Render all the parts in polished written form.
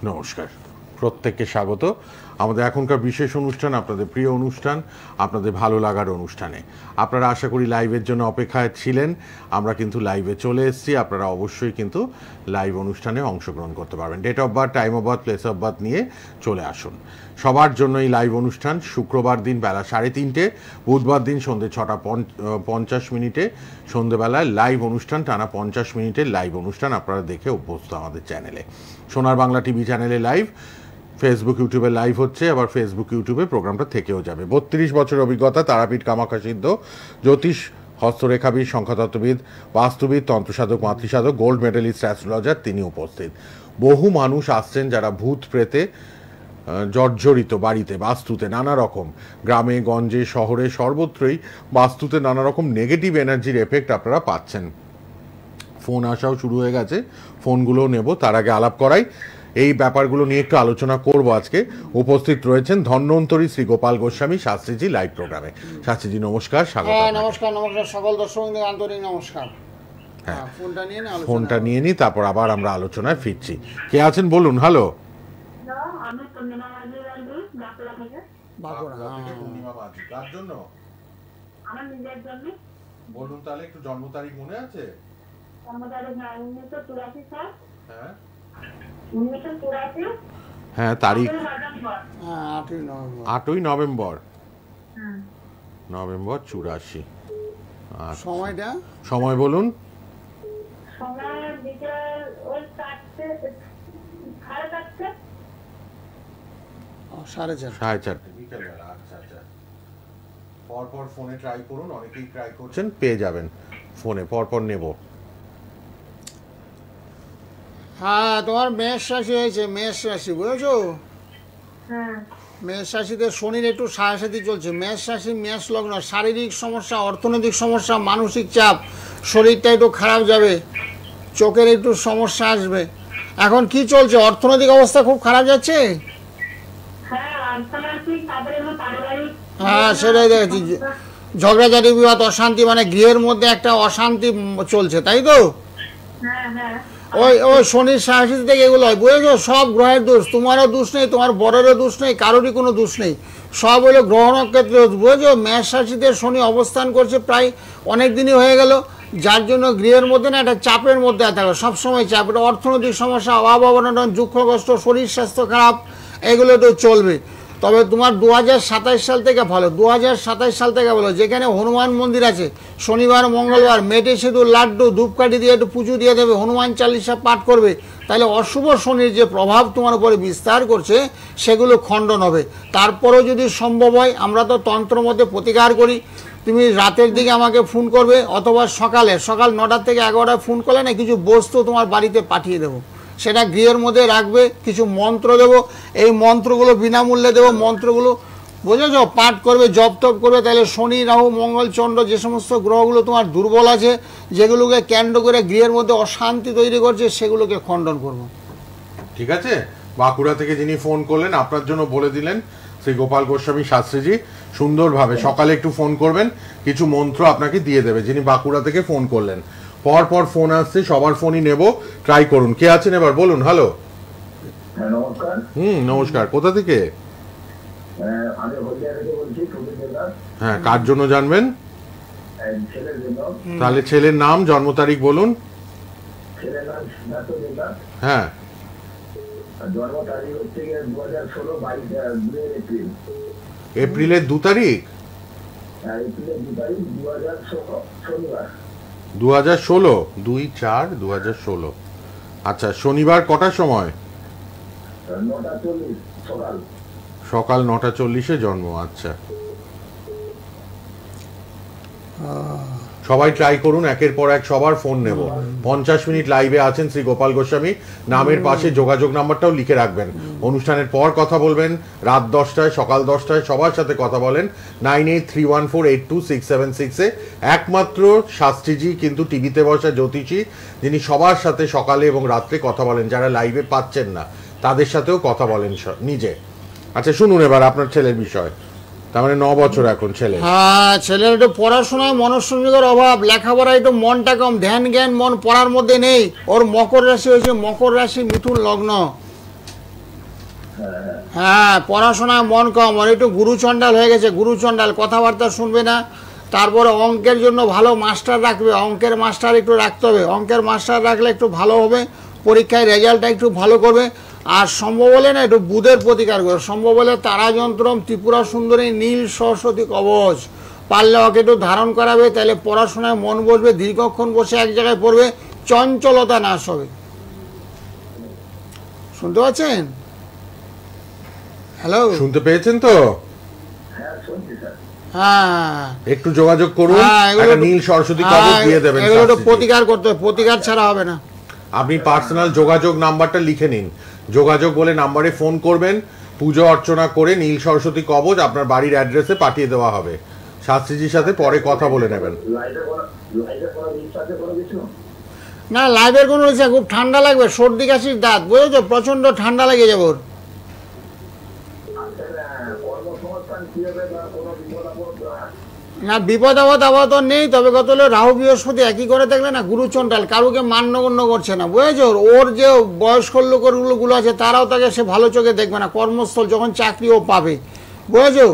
নমস্কার, প্রত্যেককে স্বাগত আমাদের এখনকার বিশেষ অনুষ্ঠান, আপনাদের প্রিয় অনুষ্ঠান, আপনাদের ভালো লাগার অনুষ্ঠানে। আপনারা আশা করি লাইভের জন্য অপেক্ষায় ছিলেন। আমরা কিন্তু লাইভে চলে এসেছি। আপনারা অবশ্যই কিন্তু লাইভ অনুষ্ঠানে অংশগ্রহণ করতে পারবেন। Date of birth, time of birth, place of birth নিয়ে চলে আসুন। সবার জন্য এই লাইভ অনুষ্ঠান শুক্রবার দিন বেলা 3:30, বুধবার দিন সন্ধ্যে 6:50 সন্ধ্যেবেলায় লাইভ অনুষ্ঠান, টানা 50 মিনিটের লাইভ অনুষ্ঠান আপনারা দেখে অভ্যস্ত আমাদের চ্যানেলে। সোনার বাংলা টিভি চ্যানেলে লাইভ, ফেসবুক ইউটিউবে লাইভ হচ্ছে, আবার ফেসবুক ইউটিউবে প্রোগ্রামটা থেকেও যাবে। 32 বছর অভিজ্ঞতা, তারাপীঠ কামাখ্যা সিদ্ধ, জ্যোতিষ, হস্তরেখাবিদ, সংখ্যাতত্ত্ববিদ, বাস্তুবিদ, তন্ত্রসাধক, মাতৃসাধক, গোল্ড মেডেলিস্ট অ্যাস্ট্রোলজার তিনি উপস্থিত। বহু মানুষ আসছেন যারা ভূত প্রেতে জর্জরিত, বাড়িতে বাস্তুতে নানা রকম, গ্রামে গঞ্জে শহরে সর্বত্রই বাস্তুতে নানা রকম নেগেটিভ এনার্জির এফেক্ট আপনারা পাচ্ছেন। ফোন আসাও শুরু হয়ে গেছে, ফোনগুলোও নেব। তার আগে আলাপ করাই, এই ব্যাপারগুলো নিয়ে একটু আলোচনা করব আজকে। উপস্থিত রয়েছেন ধন্বন্তরী শ্রী গোপাল গোস্বামী শাস্ত্রীজি লাইভ প্রোগ্রামে। শাস্ত্রীজি নমস্কার, স্বাগত। নমস্কার। নমস্কার সকল দর্শকদের আন্তরিক নমস্কার। হ্যাঁ, ফোনটা নিয়ে নিই, তারপর আবার আমরা আলোচনায় ফিরছি। কে আছেন বলুন। হ্যালো, বলুন তাহলে একটু জন্ম তারিখ মনে আছে? হ্যাঁ, তারিখ 8ই নভেম্বর 84। সময়টা, সময় বলুন। সাড়ে 4:30 বিকেলবেলা। আচ্ছা আচ্ছা, পরপর ফোনে ট্রাই করুন, অনেকেই ট্রাই করছেন, পেয়ে যাবেন ফোনে পরপর নেব। হ্যাঁ, তোমার মেষ রাশি হয়েছে, মেষ রাশি বুঝেছো? মেষ রাশিতে শনির একটু সাড়ে চলছে। মেষ রাশি, মেষ লগ্ন, শারীরিক সমস্যা, অর্থনৈতিক সমস্যা, মানসিক চাপ, শরীরটা একটু খারাপ যাবে, চোখের একটু সমস্যা আসবে। এখন কি চলছে? অর্থনৈতিক অবস্থা খুব খারাপ যাচ্ছে। হ্যাঁ, সেটাই দেখেছি। ঝগড়াঝাটি, বিবাদ, অশান্তি, মানে গৃহের মধ্যে একটা অশান্তি চলছে, তাই তো? ওই ওই শনির সাহসী থেকে এগুলো হয়, বুঝেছো? সব গ্রহের দোষ, তোমারও দোষ নেই, তোমার বড়েরও দোষ নেই, কারোরই কোনো দোষ নেই, সব হলো গ্রহ নক্ষত্র, বুঝেছো? মেষ রাশিতে শনি অবস্থান করছে প্রায় অনেক দিনই হয়ে গেল, যার জন্য গৃহের মধ্যে না একটা চাপের মধ্যে থাকবে, সবসময় চাপ। এটা অর্থনৈতিক সমস্যা, অভাব অনটন, দুঃখ কষ্ট, শরীর স্বাস্থ্য খারাপ, এগুলো তো চলবে। তবে তোমার 2027 সাল থেকে ভালো, 2027 সাল থেকে ভালো। যেখানে হনুমান মন্দির আছে, শনিবার মঙ্গলবার মেটে সিঁদুর, লাড্ডু, ধূপকাঠি দিয়ে একটু পুজো দিয়ে দেবে, হনুমান চালিসা পাঠ করবে, তাহলে অশুভ শনির যে প্রভাব তোমার উপরে বিস্তার করছে সেগুলো খণ্ডন হবে। তারপরেও যদি সম্ভব হয়, আমরা তো তন্ত্র মধ্যে প্রতিকার করি, তুমি রাতের দিকে আমাকে ফোন করবে, অথবা সকাল 9টা থেকে 11টায় ফোন করলে না, কিছু বস্তু তোমার বাড়িতে পাঠিয়ে দেবো, সেটা গৃহের মধ্যে রাখবে। কিছু মন্ত্র দেবো, এই মন্ত্রগুলো বিনামূল্যে দেবো, মন্ত্রগুলো বুঝেছো, পাঠ করবে, জপ তপ করবে, তাহলে শনি, রাহু, মঙ্গল, চন্দ্র, যে সমস্ত গ্রহগুলো তোমার দুর্বল আছে, যেগুলোকে কেন্দ্র করে গৃহের মধ্যে অশান্তি তৈরি করছে, সেগুলোকে খণ্ডন করবো। ঠিক আছে, বাঁকুড়া থেকে যিনি ফোন করলেন, আপনার জন্য বলে দিলেন শ্রী গোপাল গোস্বামী শাস্ত্রীজি সুন্দরভাবে সকালে একটু ফোন করবেন, কিছু মন্ত্র আপনাকে দিয়ে দেবে, যিনি বাঁকুড়া থেকে ফোন করলেন। পর ফোন আসছে, সবার ফোনই নেব, ট্রাই করুন। কে আছেন এবার বলুন। হ্যালো। নমস্কার। কোথা থেকে? হ্যাঁ, কার জন্য জানবেন? তাহলে ছেলের নাম, জন্ম তারিখ বলুন। হ্যাঁ, এপ্রিলের 2 তারিখ, 2016, 2/4/2016। আচ্ছা, শনিবার কটার সময়? সকাল 9:40 জন্ম। আচ্ছা, সবাই ট্রাই করুন, একের পর এক সবার ফোন নেব। 50 মিনিট লাইভে আছেন শ্রী গোপাল গোস্বামী। নামের পাশে যোগাযোগ নাম্বারটাও লিখে রাখবেন। অনুষ্ঠানের পর কথা বলবেন, রাত 10টায়, সকাল 10টায়, সবার সাথে কথা বলেন 9831482676-এ। একমাত্র শাস্ত্রীজি কিন্তু টিভিতে বসা জ্যোতিষী, যিনি সবার সাথে সকালে এবং রাত্রে কথা বলেন, যারা লাইভে পাচ্ছেন না তাদের সাথেও কথা বলেন নিজে। আচ্ছা, শুনুন এবার আপনার ছেলের বিষয়। তার মানে 9 বছর এখন ছেলে। হ্যাঁ, ছেলের একটু পড়াশোনায় মনঃসংযোগের অভাব, লেখাপড়ায় একটু মনটা কম, ধ্যান জ্ঞান মন পড়ার মধ্যে নেই। ওর মকর রাশি হয়েছে, মকর রাশি, মিথুন লগ্ন। হ্যাঁ, পড়াশোনায় মন কম, আর একটু গুরুচণ্ডাল হয়ে গেছে, গুরুচণ্ডাল, কথাবার্তা শুনবে না। তারপরে অঙ্কের জন্য ভালো মাস্টার রাখবে, অঙ্কের মাস্টার একটু রাখতে হবে, অঙ্কের মাস্টার রাখলে একটু ভালো হবে, পরীক্ষায় রেজাল্টটা একটু ভালো করবে। আর সম্ভব হলে না একটু বুধের প্রতিকার করবে, সম্ভব হলে তারাযন্ত্রম, ত্রিপুরা সুন্দরী, নীল সরস্বতী কবচ পারলে ওকে একটু ধারণ করাবে, তাহলে পড়াশোনায় মন বসবে, দীর্ঘক্ষণ বসে এক জায়গায় পড়বে, চঞ্চলতা নাশ হবে। শুনতে পাচ্ছেন? হ্যালো, শুনতে পেয়েছেন তো? হ্যাঁ, একটু যোগাযোগ করুন, একটা নীল সরস্বতী কবচ দিয়ে দেবেন। এগুলো একটু প্রতিকার করতে হবে, প্রতিকার ছাড়া হবে না। আপনি পার্সোনাল যোগাযোগ নাম্বারটা লিখে নিন, যোগাযোগ বলে নাম্বারে ফোন করবেন, পুজো অর্চনা করে নীল সরস্বতী কবচ আপনার বাড়ির অ্যাড্রেসে পাঠিয়ে দেওয়া হবে। শাস্ত্রীজির সাথে পরে কথা বলে নেবেন। না, লাইভের কোনো রয়েছে, খুব ঠান্ডা লাগবে, সর্দি কাশির দাঁত, বুঝেছো, প্রচন্ড ঠান্ডা লেগে যাবে ওর। না, বিপদ আপদ আপাতত নেই, তবে কত হলো রাহু বৃহস্পতি একই করে থাকলে না গুরুচণ্ডাল, কারুকে মান্যগণ্য করছে না, বুঝেছো। ওর যে বয়স্ক লোকগুলো আছে তারাও তাকে সে ভালো চোখে দেখবে না, কর্মস্থল যখন চাকরিও পাবে, বুঝেছো।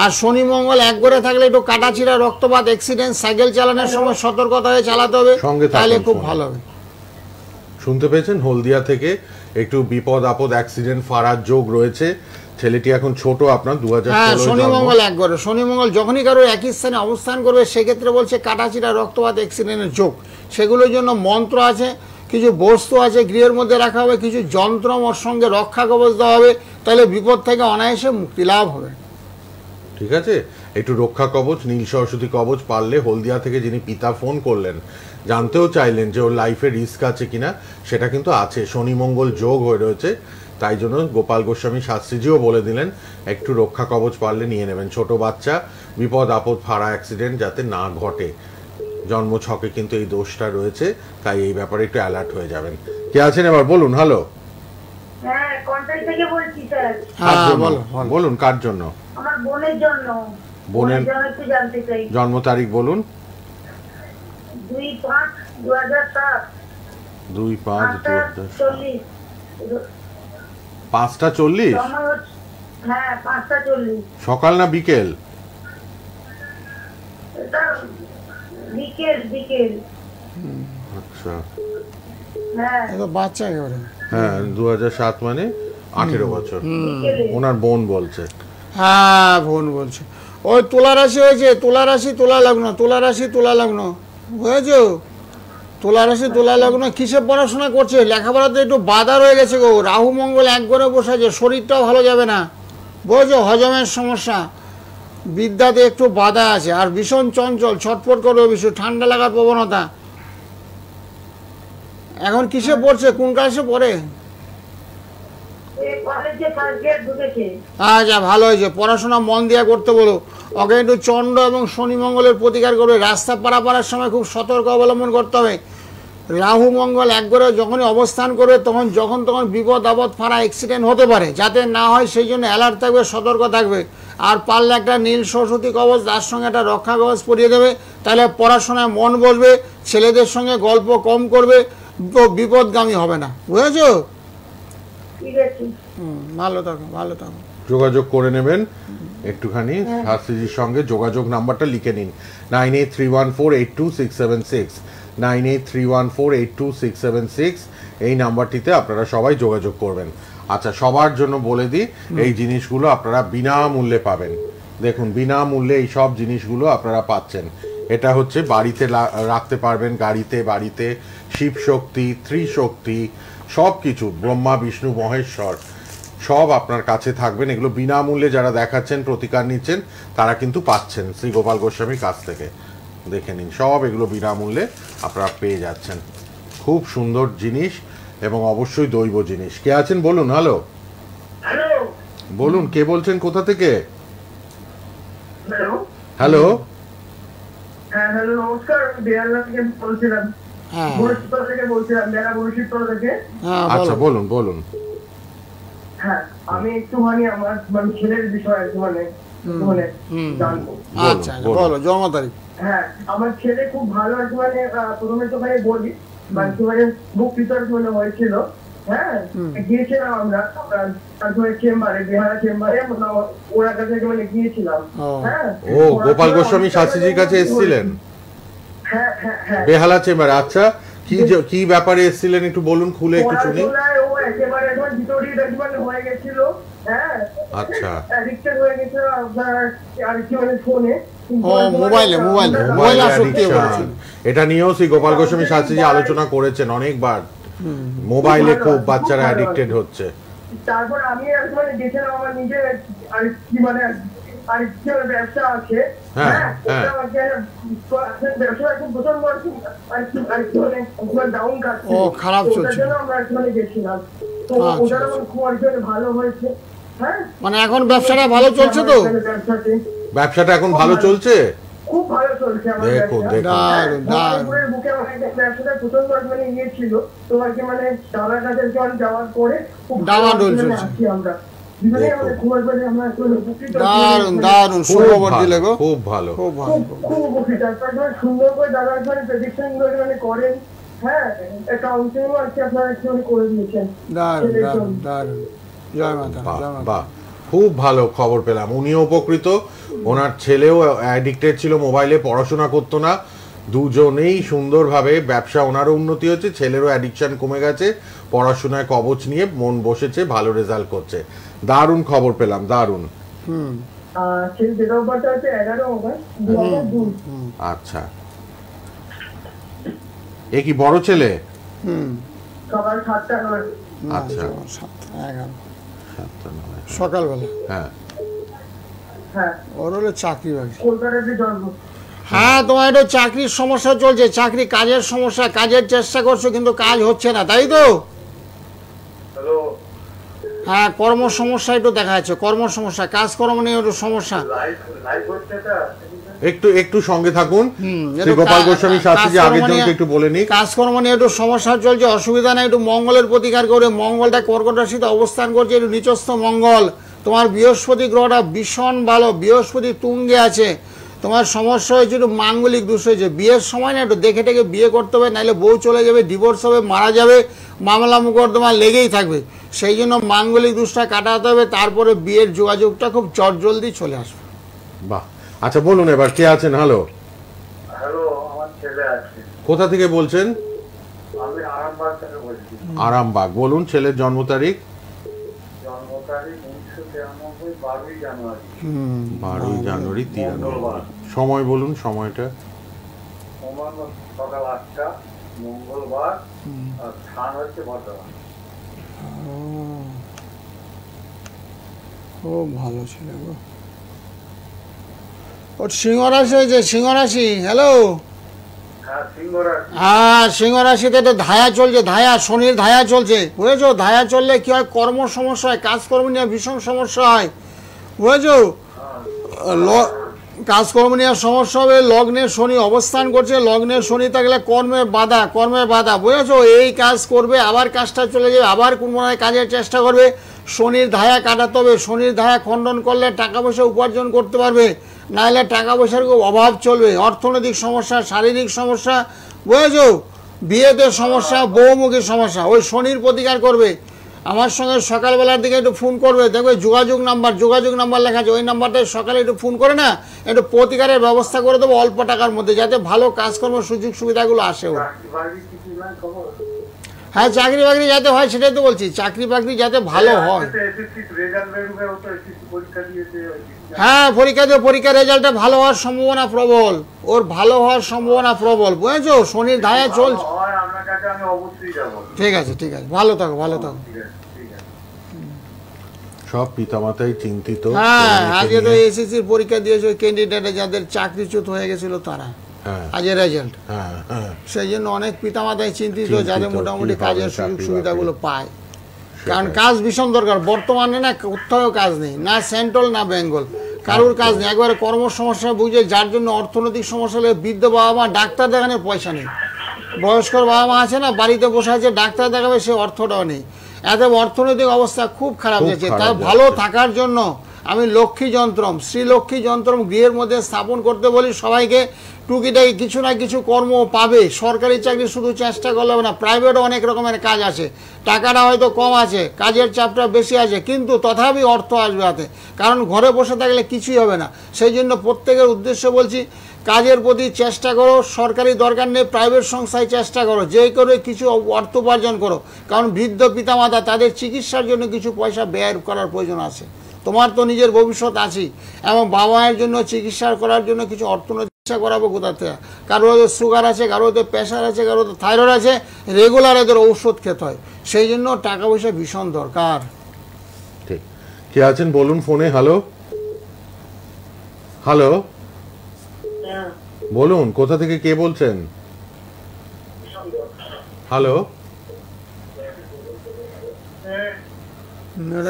আর শনি মঙ্গল এক করে থাকলে একটু কাটাছিড়া, রক্তপাত, অ্যাক্সিডেন্ট, সাইকেল চালানোর সময় সতর্কতা হয়ে চালাতে হবে, তাহলে খুব ভালো হবে। শুনতে পেয়েছেন? হলদিয়া থেকে একটু বিপদ আপদ, অ্যাক্সিডেন্ট, ফারার যোগ রয়েছে। ছেলেটি এখন ছোট, আপনার 2016। হ্যাঁ, শনি মঙ্গল এক করে, শনি মঙ্গল যখনই কারো একই স্থানে অবস্থান করবে সেক্ষেত্রে বলছে কাটাছিড়া, রক্তপাত, অ্যাক্সিডেন্টের যোগ। সেগুলোর জন্য মন্ত্র আছে, কিছু বস্তু আছে গৃহের মধ্যে রাখা হবে, কিছু যন্ত্র ওর সঙ্গে রক্ষা কবচ দেওয়া হবে, তাহলে বিপদ থেকে অনায়াসে মুক্তি লাভ হবে। ঠিক আছে, একটু রক্ষা কবচ, নীল সরস্বতী কবচ পারলে। হলদিয়া থেকে যিনি পিতা ফোন করলেন, জানতেও চাইলেন যে ওর লাইফে রিস্ক আছে কিনা, সেটা কিন্তু আছে, শনি মঙ্গল যোগ হয়ে রয়েছে। তাই জন্য গোপাল গোস্বামী শাস্ত্রীজিও বলে দিলেন একটু রক্ষা কবচ পারলে নিয়ে নেবেন। ছোট বাচ্চা, বিপদ আপদ, ফাড়া, অ্যাক্সিডেন্ট যাতে না ঘটে, জন্ম ছকে কিন্তু এই দোষটা রয়েছে, তাই এই ব্যাপারে একটু অ্যালার্ট হয়ে যাবেন। কে আছেন এবার বলুন? হ্যালো, হ্যাঁ, কন্টাক্ট থেকে বলছি স্যার। বলুন কার জন্য? আমার বোনের জন্য। বোনের জন্য একটু জানতে চাই। জন্ম তারিখ বলুন। 2/5/2007। 2/5/2007। 5:40? হ্যাঁ, 5:40। সকাল না বিকেল? এটা বিকেল। আচ্ছা, হ্যাঁ, এটা বাচ্চা একেবারে। হ্যাঁ, 2007 মানে 18 বছর। ওনার বোন বলছে। হ্যাঁ, বোন বলছে। ওই তুলা রাশি হয়েছে, তুলা রাশি তুলা লগ্ন, তুলা রাশি তুলা লগ্ন, বুঝেছো। তুলা রাশি তুলা লগ্ন, কিসে পড়াশোনা করছে? লেখাপড়াতে একটু বাধা রয়ে গেছে গো, রাহু মঙ্গল এক করে বসেছে, শরীরটাও ভালো যাবে না, বুঝেছো, হজমের সমস্যা, বিদ্যাতে একটু বাধা আছে, আর ভীষণ চঞ্চল, ছটফট করবে, ভীষণ ঠান্ডা লাগার প্রবণতা। এখন কিসে পড়ছে, কোন ক্লাসে পড়ে? কলেজে ফার্স্ট ইয়ার ঢুকেছে। আচ্ছা, ভালো হয়েছে, পড়াশোনা মন দিয়ে করতে বলো ওকে, একটু চন্ড এবং শনি মঙ্গলের প্রতিকার করবে। রাস্তা পারাপারের সময় খুব সতর্ক অবলম্বন করতে হবে। রাহু মঙ্গল এক করে যখনই অবস্থান করবে যখন তখন বিপদ আপদ, ফাড়া, অ্যাক্সিডেন্ট হতে পারে, যাতে না হয় সেই জন্য অ্যালার্ট থাকবে, সতর্ক থাকবে। আর পারলে একটা নীল সরস্বতী কবচ, তার সঙ্গে একটা রক্ষা কবচ পরিয়ে দেবে, তাহলে পড়াশোনায় মন বসবে, ছেলেদের সঙ্গে গল্প কম করবে, তো বিপদগামী হবে না, বুঝেছো। ঠিক আছে। ভালো থাকো, ভালো থাকো। যোগাযোগ করে নেবেন একটুখানি শাস্ত্রীজির সঙ্গে। যোগাযোগ নাম্বারটা লিখে নিন, 9831482676, 9831482676। এই নাম্বারটিতে আপনারা সবাই যোগাযোগ করবেন। আচ্ছা, সবার জন্য বলে দিই, এই জিনিসগুলো আপনারা বিনামূল্যে পাবেন। দেখুন, বিনামূল্যে এই সব জিনিসগুলো আপনারা পাচ্ছেন। এটা হচ্ছে বাড়িতে রাখতে পারবেন, গাড়িতে, বাড়িতে, শিব শক্তি, ত্রিশক্তি, সব কিছু, ব্রহ্মা বিষ্ণু মহেশ্বর সব আপনার কাছে থাকবেন। এগুলো বিনামূল্যে যারা দেখাচ্ছেন, প্রতিকার নিচ্ছেন, তারা কিন্তু পাচ্ছেন শ্রী গোপাল গোস্বামীর কাছ থেকে। দেখে নিন, সব এগুলো বিনামূল্যে আপনারা পেয়ে যাচ্ছেন। খুব সুন্দর জিনিস এবং অবশ্যই দৈব জিনিস। কে আছেন বলুন? হ্যালো, বলুন, কে বলছেন, কোথা থেকে? হ্যালো, হ্যাঁ, হ্যালো, নমস্কার। বেয়াল্লা থেকে বলছিলাম, বরিশাল থেকে বলছিলাম, বরিশাল থেকে। আচ্ছা, বলুন। হ্যাঁ, আমি একটুখানি আমার ছেলের বিষয়ে একটুখানি জানবো। আচ্ছা, বলো জন্ম তারিখ। হ্যাঁ, আমার ছেলে খুব ভালো, একটুখানি প্রথমে একটুখানি বলি, একটুখানি বুক ভিতরে হয়েছিল হ্যাঁ গিয়েছিলাম আমরা তারপরে চেম্বারে বেহালা চেম্বারে ওনার কাছে মানে গিয়েছিলাম। হ্যাঁ ও গোপাল গোস্বামী শাস্ত্রীজির কাছে এসেছিলেন হ্যাঁ হ্যাঁ হ্যাঁ বেহালা চেম্বারে। আচ্ছা কি ব্যাপারে এসেছিলেন একটু বলুন, খুলে একটু শুনি। ও একেবারে একবার ভিতরেই মানে হয়ে গেছিল। হ্যাঁ আচ্ছা অ্যাডিক্টেড হয়ে গেছিল আপনার আর কি মানে ফোনে মোবাইল আসক্তি হয়েছে। এটা নিয়েও শ্রী গোপাল গোস্বামী শাস্ত্রীজি আলোচনা করেছেন অনেকবার, মোবাইলে খুব বাচ্চারা অ্যাডিক্টেড হচ্ছে। তারপর আমি মানে গেছিলাম আমার নিজের আর কি মানে আরেকটি ব্যবসা আছে। হ্যাঁ হ্যাঁ ব্যবসা এখন প্রচন্ড ডাউন কাটছে, ও খারাপ চলছে, আমরা মানে গেছিলাম। তো ওটা খুব ভালো হয়েছে। হ্যাঁ মানে এখন ব্যবসাটা ভালো চলছে তো, ব্যবসাটা এখন ভালো চলছে, খুব ভালো চলছে আমার দেখুন বুকে ব্যবসাটা প্রচন্ড মানে ইয়ে ছিল। তো আর কি মানে দাদার কাছে যাওয়ার পরে খুব ডামাডোল চলছে আমরা। দারুণ সুখবর দিলে গো, খুব ভালো খুব ভালো, খুব উপকৃত। সুন্দর করে দাদার প্রেডিকশন মানে করেন। হ্যাঁ কাউন্সিলিং আর কি আপনারা করে দিয়েছেন। দারুণ দারুণ, জয় মাতা, জয় মাতা। বাহ, খুব ভালো খবর পেলাম। উনিও উপকৃত, ওনার ছেলেও অ্যাডিক্টেড ছিল, মোবাইলে পড়াশোনা করতো না, দুজনেই সুন্দরভাবে ব্যবসা, ওনারও উন্নতি হচ্ছে, ছেলেরও অ্যাডিকশন কমে গেছে, পড়াশোনায় কবচ নিয়ে মন বসেছে, ভালো রেজাল্ট করছে। দারুণ খবর পেলাম, দারুণ। আচ্ছা, এ কি বড় ছেলে? আচ্ছা, সকালবেলা। হ্যাঁ, ওর হলো চাকরি বাকরি। হ্যাঁ, তোমার একটু চাকরির সমস্যা চলছে, চাকরি কাজের সমস্যা, কাজের চেষ্টা করছো কিন্তু কাজ হচ্ছে না, তাই তো? হ্যাঁ, কর্ম সমস্যা একটু দেখা যাচ্ছে, কর্ম সমস্যা, কাজকর্ম নিয়ে একটু সমস্যা। একটু সঙ্গে থাকুন, শ্রী গোপাল গোস্বামী শাস্ত্রীজি আগের জন্য একটু বলে নিই। কাজকর্ম নিয়ে একটু সমস্যা চলছে, অসুবিধা নেই, একটু মঙ্গলের প্রতিকার করে। মঙ্গলটা কর্কট রাশিতে অবস্থান করছে, একটু নিচস্থ মঙ্গল। তোমার বৃহস্পতি গ্রহটা ভীষণ ভালো, বৃহস্পতি তুঙ্গে আছে। তোমার সমস্যা হয়েছে একটু মাঙ্গলিক দোষ হয়েছে, বিয়ের সময় না একটু দেখে টেকে বিয়ে করতে হবে, নাহলে বউ চলে যাবে, ডিভোর্স হবে, মারা যাবে, মামলা মোকদ্দমা লেগেই থাকবে। সেই জন্য মাঙ্গলিক দোষটা কাটাতে হবে, তারপরে বিয়ের যোগাযোগটা খুব চটজলদি চলে আসবে। বাহ, আচ্ছা বলুন এবার কে আছেন? হ্যালো, আমার ছেলে আছে। কোথা থেকে বলছেন? আমি আরামবাগ থেকে বলছি। আরামবাগ, বলুন ছেলের জন্ম তারিখ। জন্ম তারিখ 1993, 12ই জানুয়ারি। 12ই জানুয়ারি 93। সময় বলুন, সময়টা। সকাল 8টা, মঙ্গলবার, আর স্থান হচ্ছে বর্ধমান। খুব ভালো ছিল গো। ওর সিংহ রাশি হয়েছে, সিংহ রাশি। হ্যালো, হ্যাঁ, সিংহ রাশিতে একটা ধায়া চলছে, ধায়া, শনির ধায়া চলছে, বুঝেছো? ধায়া চললে কি হয়, কর্ম সমস্যা হয়, কাজকর্ম নিয়ে ভীষণ সমস্যা হয়, বুঝেছো? কাজকর্ম নিয়ে সমস্যা হবে। লগ্নে শনি অবস্থান করছে, লগ্নে শনি থাকলে কর্মে বাধা, কর্মে বাধা, বুঝেছো? এই কাজ করবে, আবার কাজটা চলে যাবে, আবার কোন মনে হয় কাজের চেষ্টা করবে। শনির ধায়া কাটাতে হবে, শনির ধায়া খণ্ডন করলে টাকা পয়সা উপার্জন করতে পারবে, নাহলে টাকা পয়সার খুব অভাব চলবে। অর্থনৈতিক সমস্যা, শারীরিক সমস্যা, বুঝেছো? বিয়েতে সমস্যা, বহুমুখী সমস্যা, ওই শনির প্রতিকার করবে। আমার সঙ্গে সকালবেলার দিকে একটু ফোন করবে, দেখবে যোগাযোগ নাম্বার লেখা আছে, ওই নাম্বারটায় সকালে একটু ফোন করে না, একটু প্রতিকারের ব্যবস্থা করে দেবো অল্প টাকার মধ্যে, যাতে ভালো কাজকর্ম সুযোগ সুবিধাগুলো আসে। হ্যাঁ, চাকরি বাকরি যাতে হয়, সেটাই তো বলছি, চাকরি বাকরি যাতে ভালো হয়। হ্যাঁ, পরীক্ষার রেজাল্টটা ভালো হওয়ার সম্ভাবনা প্রবল, ওর ভালো হওয়ার সম্ভাবনা প্রবল, বুঝেছো? শনির ধায়া চলছে। ঠিক আছে, ভালো থাকো, ভালো থাকো। সব পিতামাতাই চিন্তিত। হ্যাঁ, আজকে তো এসএসসির পরীক্ষা দিয়েছে ক্যান্ডিডেট, যাদের চাকরিচ্যুত হয়ে গেছিল তারা, আজের রেজাল্ট। সেই জন্য অনেক পিতামাতাই চিন্তিত, যাদের মোটামুটি কাজের সুযোগ সুবিধাগুলো পায়। কারণ কাজ ভীষণ দরকার বর্তমানে, না কোথাও কাজ নেই, না সেন্ট্রাল না বেঙ্গল, কারোর কাজ নেই, একবারে কর্ম সমস্যা বুঝে, যার জন্য অর্থনৈতিক সমস্যা হলে বৃদ্ধ বাবা মা, ডাক্তার দেখানোর পয়সা নেই। বয়স্কর বাবা মা আছে না, বাড়িতে বসে আছে, ডাক্তার দেখাবে, সে অর্থটাও নেই। এত অর্থনৈতিক অবস্থা খুব খারাপ যাচ্ছে। তার ভালো থাকার জন্য আমি লক্ষ্মী যন্ত্রম, শ্রীলক্ষ্মী যন্ত্রম গৃহের মধ্যে স্থাপন করতে বলি সবাইকে। টুকিটাকি কিছু না কিছু কর্ম পাবে। সরকারি চাকরি শুধু চেষ্টা করলে হবে না, প্রাইভেটও অনেক রকমের কাজ আছে। টাকাটা হয়তো কম আছে, কাজের চাপটা বেশি আছে, কিন্তু তথাপি অর্থ আসবে হাতে। কারণ ঘরে বসে থাকলে কিছুই হবে না। সেই জন্য প্রত্যেকের উদ্দেশ্য বলছি, কাজের প্রতি চেষ্টা করো। সরকারি দরকার নেই, প্রাইভেট সংস্থায় চেষ্টা করো, যেই করে কিছু অর্থ উপার্জন করো। কারণ বৃদ্ধ পিতামাতা তাদের চিকিৎসার জন্য কিছু পয়সা ব্যয় করার প্রয়োজন আছে। তোমার তো নিজের ভবিষ্যৎ আছেই, এবং বাবা মায়ের জন্য চিকিৎসা করার জন্য কিছু অর্থনৈতিক চিকিৎসা করাবো কোথা থেকে। কারো ওদের সুগার আছে, কারো ওদের প্রেশার আছে, কারো ওদের থাইরয়েড আছে, রেগুলার এদের ঔষধ খেতে হয়। সেই জন্য টাকা পয়সা ভীষণ দরকার। ঠিক। কে আছেন বলুন ফোনে? হ্যালো হ্যালো, বলুন কোথা থেকে কে বলছেন? হ্যালো,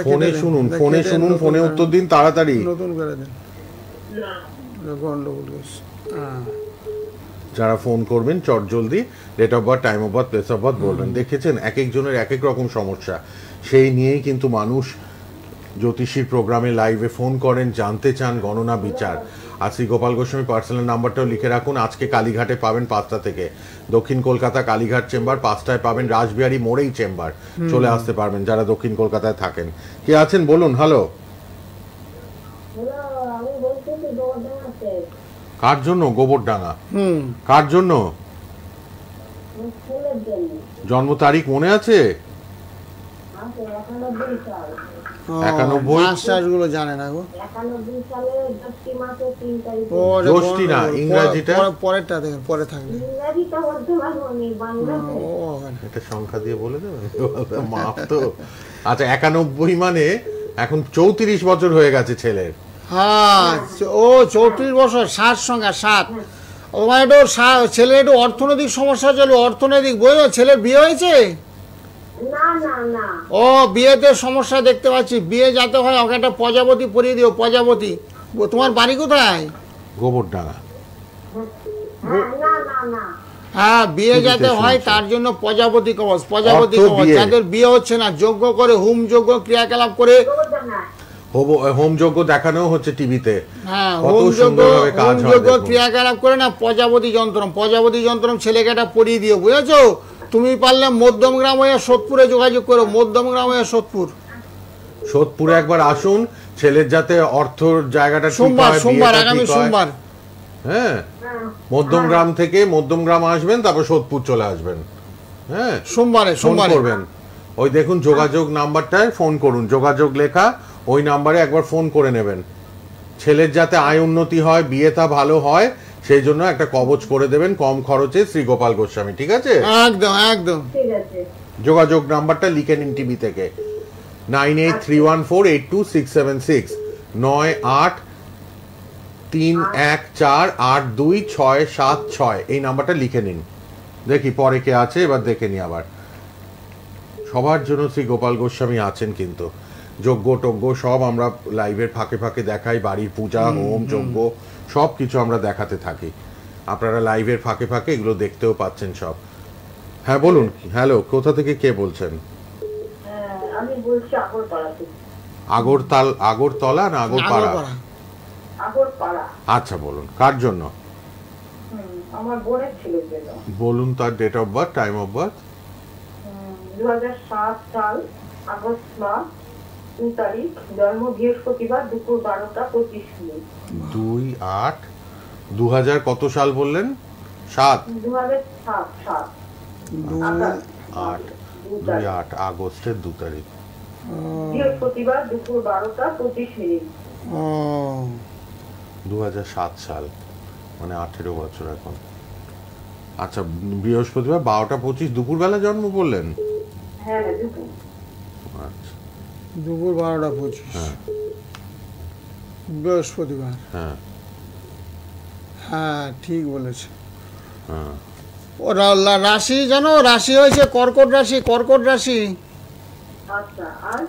ফোনে শুনুন, ফোনে শুনুন, ফোনে উত্তর দিন তাড়াতাড়ি। নতুন করে দিন, গন্ডগোল হয়েছে। যারা ফোন করবেন চট জলদি date of birth, time of birth, place of birth বলবেন। দেখেছেন এক একজনের এক এক রকম সমস্যা, সেই নিয়েই কিন্তু মানুষ জ্যোতিষীর প্রোগ্রামে লাইভে ফোন করেন, জানতে চান গণনা বিচার। আর শ্রী গোপাল গোস্বামী পার্সোনাল নাম্বারটাও লিখে রাখুন। আজকে কালীঘাটে পাবেন 5টা থেকে, দক্ষিণ কলকাতা কালীঘাট চেম্বার 5টায় পাবেন, রাসবিহারী মোড়েই চেম্বার, চলে আসতে পারবেন যারা দক্ষিণ কলকাতায় থাকেন। কে আছেন বলুন? হ্যালো, কার জন্য গোবরডাঙ্গা? কার জন্য? জন্ম তারিখ মনে আছে? 91 গুলো জানে না গো। জ্যৈষ্ঠী না, ইংরেজিটা পরেরটা দেখেন, পরে থাকবে। এটা সংখ্যা দিয়ে বলে দেবেন মাপ তো। আচ্ছা 91 মানে এখন 34 বছর হয়ে গেছে ছেলের। হ্যাঁ, ও 34 বছর, 7 সংখ্যা 7। তোমার একটু ছেলের একটু অর্থনৈতিক সমস্যা চলবে, অর্থনৈতিক বুঝলো। ছেলের বিয়ে হয়েছে? ও বিয়েতে সমস্যা দেখতে পাচ্ছি। বিয়ে যাতে হয় ওকে একটা প্রজাপতি পরিয়ে দিও, প্রজাপতি। তোমার বাড়ি কোথায়? গোবরডাঙ্গা। হ্যাঁ, বিয়ে যাতে হয় তার জন্য প্রজাপতি কবচ, প্রজাপতি কবচ। যাদের বিয়ে হচ্ছে না, যজ্ঞ করে, হোম যজ্ঞ ক্রিয়াকলাপ করে, হোম যজ্ঞ দেখানো হচ্ছে টিভিতে। হ্যাঁ, হোম যজ্ঞ ক্রিয়াকলাপ করে না, প্রজাপতি যন্ত্রম, প্রজাপতি যন্ত্রম ছেলেকে একটা পরিয়ে দিও, বুঝেছো? তুমি পারলে মধ্যমগ্রাম হয়ে সোদপুরে যোগাযোগ করো, মধ্যমগ্রাম হয়ে সোদপুর। সোদপুরে একবার আসুন, ছেলের যাতে অর্থর জায়গাটা সোমবার আগামী সোমবার। হ্যাঁ, মধ্যমগ্রাম থেকে মধ্যমগ্রাম আসবেন, তারপর সোদপুর চলে আসবেন। হ্যাঁ, সোমবারে করবেন। ওই দেখুন যোগাযোগ নাম্বারটায় ফোন করুন, যোগাযোগ লেখা, ওই নাম্বারে একবার ফোন করে নেবেন। ছেলের যাতে আয় উন্নতি হয়, বিয়েটা ভালো হয়, সেই জন্য একটা কবচ করে দেবেন কম খরচে, শ্রী গোপাল গোস্বামী। ঠিক আছে? একদম একদম। যোগাযোগ নাম্বারটা লিখে নিন টিভি থেকে, 9831482676, 9831482676, এই নাম্বারটা লিখে নিন। দেখি পরে কে আছে, এবার দেখে নি আবার। সবার জন্য শ্রী গোপাল গোস্বামী আছেন, কিন্তু যজ্ঞ টজ্ঞ সব আমরা লাইভের ফাঁকে ফাঁকে দেখাই, বাড়ির পূজা হোম যজ্ঞ সব কিছু আমরা দেখাতে থাকি। আপনারা লাইভের ফাঁকে ফাঁকে এগুলো দেখতেও পাচ্ছেন সব। হ্যাঁ বলুন। হ্যালো, কোথা থেকে কে বলছেন? আমি বলছি আগরপাড়া থেকে। আগরতলা না আগরপাড়া? আগরপাড়া। আচ্ছা বলুন, কার জন্য? আমার বোনের ছেলের জন্য। বলুন তার date of birth, time of birth. 2007 সাল আগস্ট মাস 2 তারিখ, জন্ম বৃহস্পতিবার, দুপুর 12টা 25 মিনিট। 2000 কত সাল বললেন? 7 2008 আগস্টের 2 তারিখ, বৃহস্পতিবার, দুপুর 12টা 25 মিনিট। 2007 সাল মানে 18 বছর এখন। আচ্ছা, বৃহস্পতিবার 12টা 25 দুপুরবেলা জন্ম বললেন? হ্যাঁ, দুপুর। আচ্ছা, দুপুর 12টা 25, হ্যাঁ বৃহস্পতিবার। হ্যাঁ হ্যাঁ, ঠিক বলেছে। হ্যাঁ। ও রাশি জানো? রাশি হয়েছে কর্কট রাশি, কর্কট রাশি। আচ্ছা, আর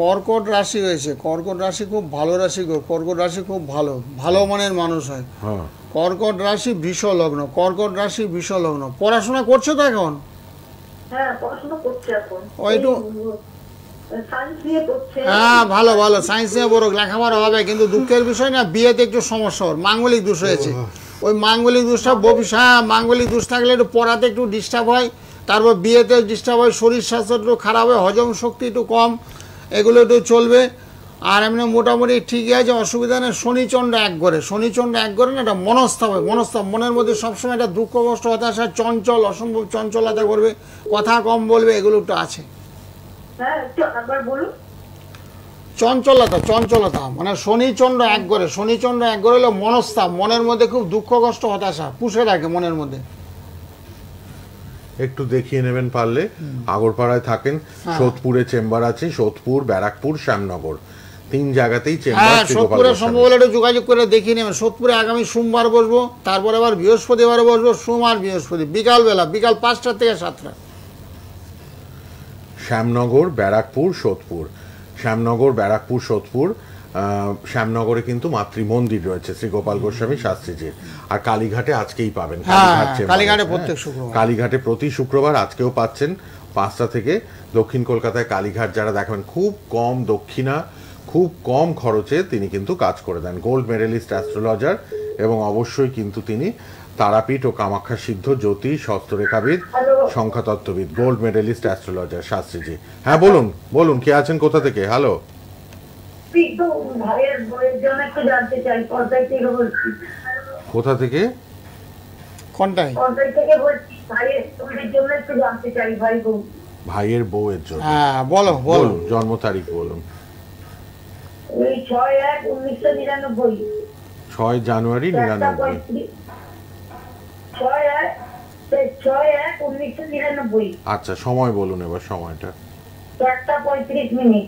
কর্কট রাশি হয়েছে। কর্কট রাশি খুব ভালো রাশি গো। কর্কট রাশি খুব ভালো, ভালো মানের মানুষ হয়। কর্কট রাশি বৃষ লগ্ন, কর্কট রাশি বৃষ লগ্ন। পড়াশোনা করছো তো এখন? হ্যাঁ, পড়াশোনা করছি এখন। ও একটু সায়েন্স নিয়ে পড়ছে। হ্যাঁ ভালো ভালো, সায়েন্স নিয়ে পড়ুক, লেখাপড়া হবে। কিন্তু দুঃখের বিষয় না, বিয়েতে একটু সমস্যা ওর, মাঙ্গলিক দোষ হয়েছে। ওই মাঙ্গলিক দোষটা মাঙ্গলিক দোষ থাকলে একটু পড়াতে একটু ডিস্টার্ব হয়, তারপর বিয়েতে ডিস্টার্ব হয়, শরীর স্বাস্থ্য একটু খারাপ হয়, হজম শক্তি একটু কম, এগুলো একটু চলবে। আর এমনি মোটামুটি ঠিকই আছে, অসুবিধা নেই। শনিচন্দ্র এক ঘরে, শনিচন্দ্র এক ঘরে না একটা মনস্তাপ হয়, মনস্তাপ, মনের মধ্যে সবসময় একটা দুঃখ কষ্ট হতাশা, চঞ্চল, অসম্ভব চঞ্চলতা করবে, কথা কম বলবে, এগুলো একটু আছে। হ্যাঁ একটু একবার বলুন। চঞ্চলতা মানে শনিচন্দ্র এক ঘরে, শনিচন্দ্র এক ঘরে হলো মনস্তাপ, মনের মধ্যে খুব দুঃখ কষ্ট হতাশা পুষে রাখে মনের মধ্যে। একটু দেখিয়ে নেবেন পারলে। আগরপাড়ায় থাকেন, সোদপুরে চেম্বার আছে, সোদপুর, ব্যারাকপুর, শ্যামনগর, 3 জায়গাতেই চেম্বার। হ্যাঁ সোদপুরে সম্ভব হলে একটু যোগাযোগ করে দেখিয়ে নেবেন। সোদপুরে আগামী সোমবার বসবো, তারপরে আবার বৃহস্পতিবার বসবো, সোম আর বৃহস্পতি বিকালবেলা, বিকাল 5টা থেকে 7টা। শ্যামনগর, ব্যারাকপুর, সোদপুর, শ্যামনগর, ব্যারাকপুর, সোদপুর। শ্যামনগরে কিন্তু মাতৃ মন্দির রয়েছে শ্রী গোপাল গোস্বামী শাস্ত্রীজির। আর কালীঘাটে আজকেই পাবেন, কালীঘাট চেম্বার কালীঘাটে আছে, প্রত্যেক শুক্রবার। কালীঘাটে প্রতি শুক্রবার, আজকেও পাচ্ছেন 5টা থেকে। দক্ষিণ কলকাতায় কালীঘাট যারা দেখাবেন, খুব কম দক্ষিণা, খুব কম খরচে তিনি কিন্তু কাজ করে দেন। গোল্ড মেডেলিস্ট অ্যাস্ট্রোলজার, এবং অবশ্যই কিন্তু তিনি তারাপীঠ ও কামাখ্যা সিদ্ধ জ্যোতিষ, হস্তরেখাবিদ, সংখ্যাতত্ত্ববিদ, গোল্ড মেডেলিস্ট অ্যাস্ট্রোলজার শাস্ত্রীজি। হ্যাঁ বলুন, বলুন কে আছেন, কোথা থেকে? হ্যালো, কিন্তু ভাইয়ের বইয়ের জন্য একটু জানতে চাই, পর্দায় থেকে বলছি। কোথা থেকে? কোনটাই? পর্দায় থেকে বলছি, ভাইয়ের বইয়ের জন্য একটু জানতে চাই, ভাই বউ। ভাইয়ের বউয়ের জন্য? হ্যাঁ বলো বলো। বলুন, জন্ম তারিখ বলুন। ওই 6/1/1999। 6 জানুয়ারি 99। 6/1/1999। আচ্ছা, সময় বলুন এবার, সময়টা। 4:35।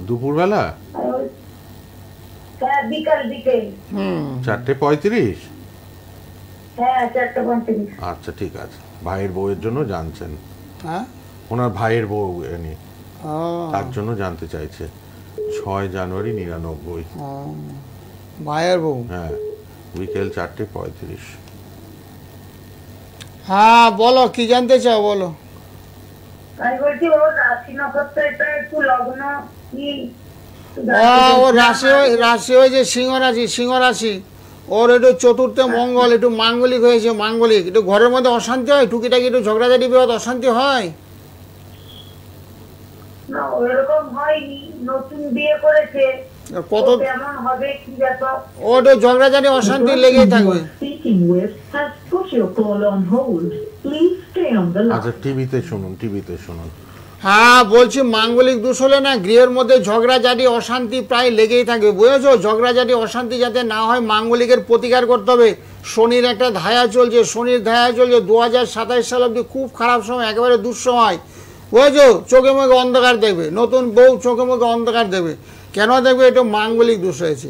দুপুরবেলা? হ্যাঁ বিকাল। 4:35। হ্যাঁ 4:35। আচ্ছা ঠিক আছে, ভাইয়ের বউয়ের জন্য জানছেন? হ্যাঁ ওনার ভাইয়ের বউ এনে ও, তার জন্য জানতে চাইছে। 6 জানুয়ারি 99। ও, ভাইয়ের বউ। হ্যাঁ, বিকেল 4:35। হ্যাঁ বলো, কি জানতে চাও বলো। আমি বলছি ওর রাশি নক্ষত্রটা একটু লগ্ন কি ও রাশি হয়েছে সিংহ রাশি। ওর একটু চতুর্থে মঙ্গল, একটু মাঙ্গলিক হয়েছে, মাঙ্গলিক। একটু ঘরের মধ্যে অশান্তি হয়, টুকিটাকি একটু ঝগড়াঝাটি বিবাদ অশান্তি হয়। না ওরকম হয়নি, নতুন বিয়ে করেছে। কত কেমন হবে কি ব্যাপার? ও একটু ঝগড়াঝাটি অশান্তি লেগেই থাকবে। Speaking with has put your call on hold. Please stay on the line. আচ্ছা, টিভিতে শুনুন, টিভিতে শুনুন। হ্যাঁ বলছি, মাঙ্গলিক দোষ হলে না গৃহের মধ্যে ঝগড়াঝাটি অশান্তি প্রায় লেগেই থাকবে, বুঝেছো? ঝগড়াঝাটি অশান্তি যাতে না হয় মাঙ্গলিকের প্রতিকার করতে হবে। শনির একটা ধায়া চলছে, 2027 সাল অব্দি খুব খারাপ সময়, একেবারে দুঃসময়, বুঝেছো? চোখে মুখে অন্ধকার দেখবে, নতুন বউ চোখে মুখে অন্ধকার দেখবে। কেন দেখবে? একটু মাঙ্গলিক দোষ হয়েছে।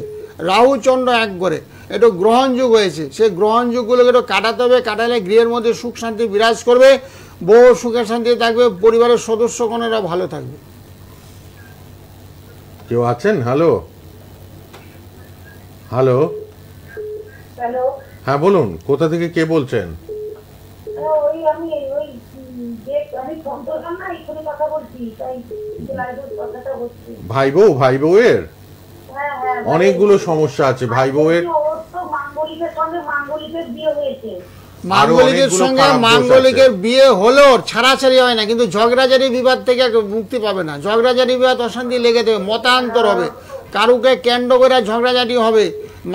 রাহু চন্দ্র এক করে, একটু গ্রহণ যুগ হয়েছে, সেই গ্রহণ যুগগুলোকে একটু কাটাতে হবে। কাটালে গৃহের মধ্যে সুখ শান্তি বিরাজ করবে, বউ সুখে শান্তি থাকবে, পরিবারের সদস্যগণেরা ভালো থাকবে। কেউ আছেন? Hello, hello. হ্যালো, হ্যাঁ বলুন, কোথা থেকে কে বলছেন? ওই আমি ফোন করলাম না, এখানে কথা বলছি, তাই লাইভের কথাটা হচ্ছে। ভাই বউয়ের হ্যাঁ অনেকগুলো সমস্যা আছে। ভাই বউয়ের ওর তো মাঙ্গলিকের সঙ্গে মাঙ্গলিকের বিয়ে হয়েছে। মাঙ্গলিকের অনেকগুলো সঙ্গে খারাপ দোষ মাঙ্গলিকের বিয়ে হলেও ছাড়াছাড়ি হয় না, কিন্তু ঝগড়াঝাড়ি বিবাদ থেকে মুক্তি পাবে না। ঝগড়াঝাড়ি বিবাদ অশান্তি লেগে দেবে, মতান্তর হবে, কারুকে কেন্দ্র করে ঝগড়াঝাটি হবে।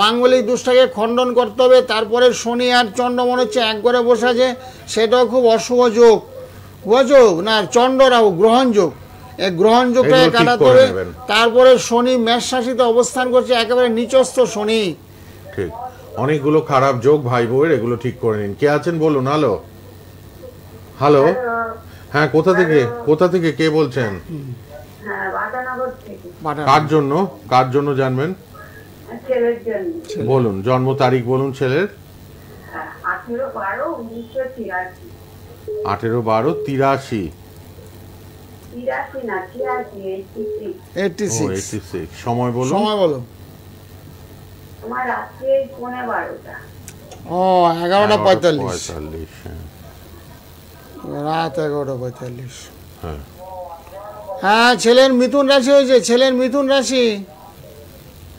মাঙ্গলিক দোষটাকে খণ্ডন করতে হবে। তারপরে শনি আর চন্দ্র মনে হচ্ছে এক করে বসে আছে, সেটাও খুব অশুভ যোগ, বুঝেছো না? চন্দ্র রাহু গ্রহণ যোগ, এই গ্রহণ যোগটাকে এগুলো ঠিক কাটাতে করে হবে। নেবেন। তারপরে শনি মেষ রাশিতে অবস্থান করছে, একেবারে নিচস্থ শনি। ঠিক, অনেকগুলো খারাপ যোগ ভাই বউয়ের, এগুলো ঠিক করে নিন। কে আছেন বলুন। Hello, hello. হ্যাঁ, কোথা থেকে কে বলছেন? হ্যাঁ বাটানগর থেকে। কার জন্য জানবেন? ছেলের জন্য। বলুন, জন্ম তারিখ বলুন ছেলের। 18/12/1983। 18/12/83। 83 না 86। 86। সময় বলুন। সময় বলো। আমার রাত্রে 11:30। ও 11:45, 11:45, হ্যাঁ। রাত 11:45। হ্যাঁ। হ্যাঁ, ছেলের মিথুন রাশি হয়েছে, ছেলের মিথুন রাশি।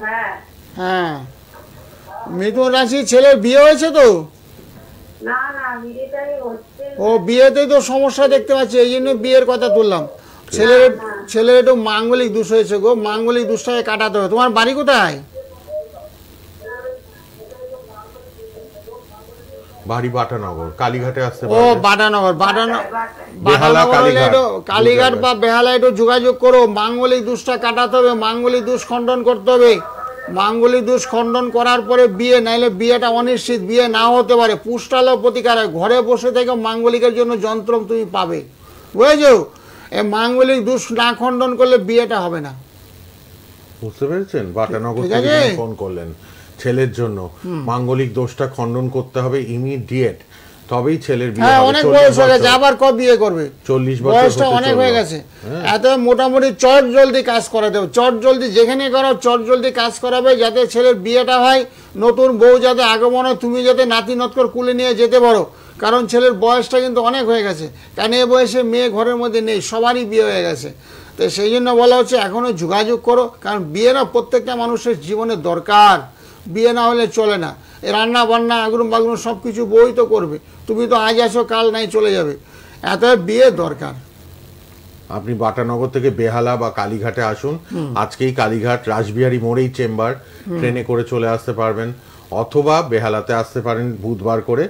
হ্যাঁ। হ্যাঁ, মিথুন রাশি, ছেলের বিয়ে হয়েছে তো? না না, বিয়েটাই হচ্ছে। ও, বিয়েতেই তো সমস্যা দেখতে পাচ্ছি, এই জন্য বিয়ের কথা তুললাম। ছেলের একটু মাঙ্গলিক দোষ হয়েছে গো, মাঙ্গলিক দোষটাকে কাটাতে হবে। তোমার বাড়ি কোথায়? বাড়ি বাটানগর, কালীঘাটে আসতে ও, পারবে। বাটানগর। বেহালা, কালীঘাট। কালীঘাট বা বেহালা একটু যোগাযোগ করো। মাঙ্গলিক দোষটা কাটাতে হবে, মাঙ্গলিক দোষ খণ্ডন করতে হবে। মাঙ্গলিক দোষ খণ্ডন করার পরে বিয়ে, নাইলে বিয়েটা অনিশ্চিত, বিয়ে না হতে পারে। পুষ্টালো প্রতিকার হয়, ঘরে বসে থেকে মাঙ্গলিকের জন্য যন্ত্র তুমি পাবে, বুঝেছো? এই মাঙ্গলিক দোষ না খণ্ডন করলে বিয়েটা হবে না। বুঝতে পেরেছেন? বাটানগর ঠিক থেকে আছে। যিনি ফোন করলেন, ছেলের জন্য মাঙ্গলিক দোষটা খণ্ডন করতে হবে ইমিডিয়েট, তবেই ছেলের বিয়ে হ্যাঁ, হবে। অনেক 40 বয়স হয়ে গেছে, বছর। আবার কবে বিয়ে করবে? 40 বছর বয়সটা হতে অনেক চললো। হয়ে গেছে। হ্যাঁ। এত মোটামুটি চট জলদি কাজ করে দেবো, চট জলদি যেখানে করো চট জলদি কাজ করাবে, যাতে ছেলের বিয়েটা হয়, নতুন বউ যাতে আগমন হয়, তুমি যাতে নাতি নৎকর কুলে নিয়ে যেতে পারো। কারণ ছেলের বয়সটা কিন্তু অনেক হয়ে গেছে, কারণ এ বয়সে মেয়ে ঘরের মধ্যে নেই, সবারই বিয়ে হয়ে গেছে। তো সেই জন্য বলা হচ্ছে এখনও যোগাযোগ করো, কারণ বিয়ে না প্রত্যেকটা মানুষের জীবনে দরকার। বিয়ে না হলে চলে না। এই রান্না বান্না আগুন বাগুন সব কিছু বই তো করবে, তুমি তো আজ আসো কাল নাই চলে যাবে, এত বিয়ে দরকার। আপনি বাটানগর থেকে বেহালা বা কালীঘাটে আসুন, আজকেই কালীঘাট রাসবিহারী মোড়েই চেম্বার, ট্রেনে করে চলে আসতে পারবেন, অথবা বেহালাতে আসতে পারেন বুধবার করে।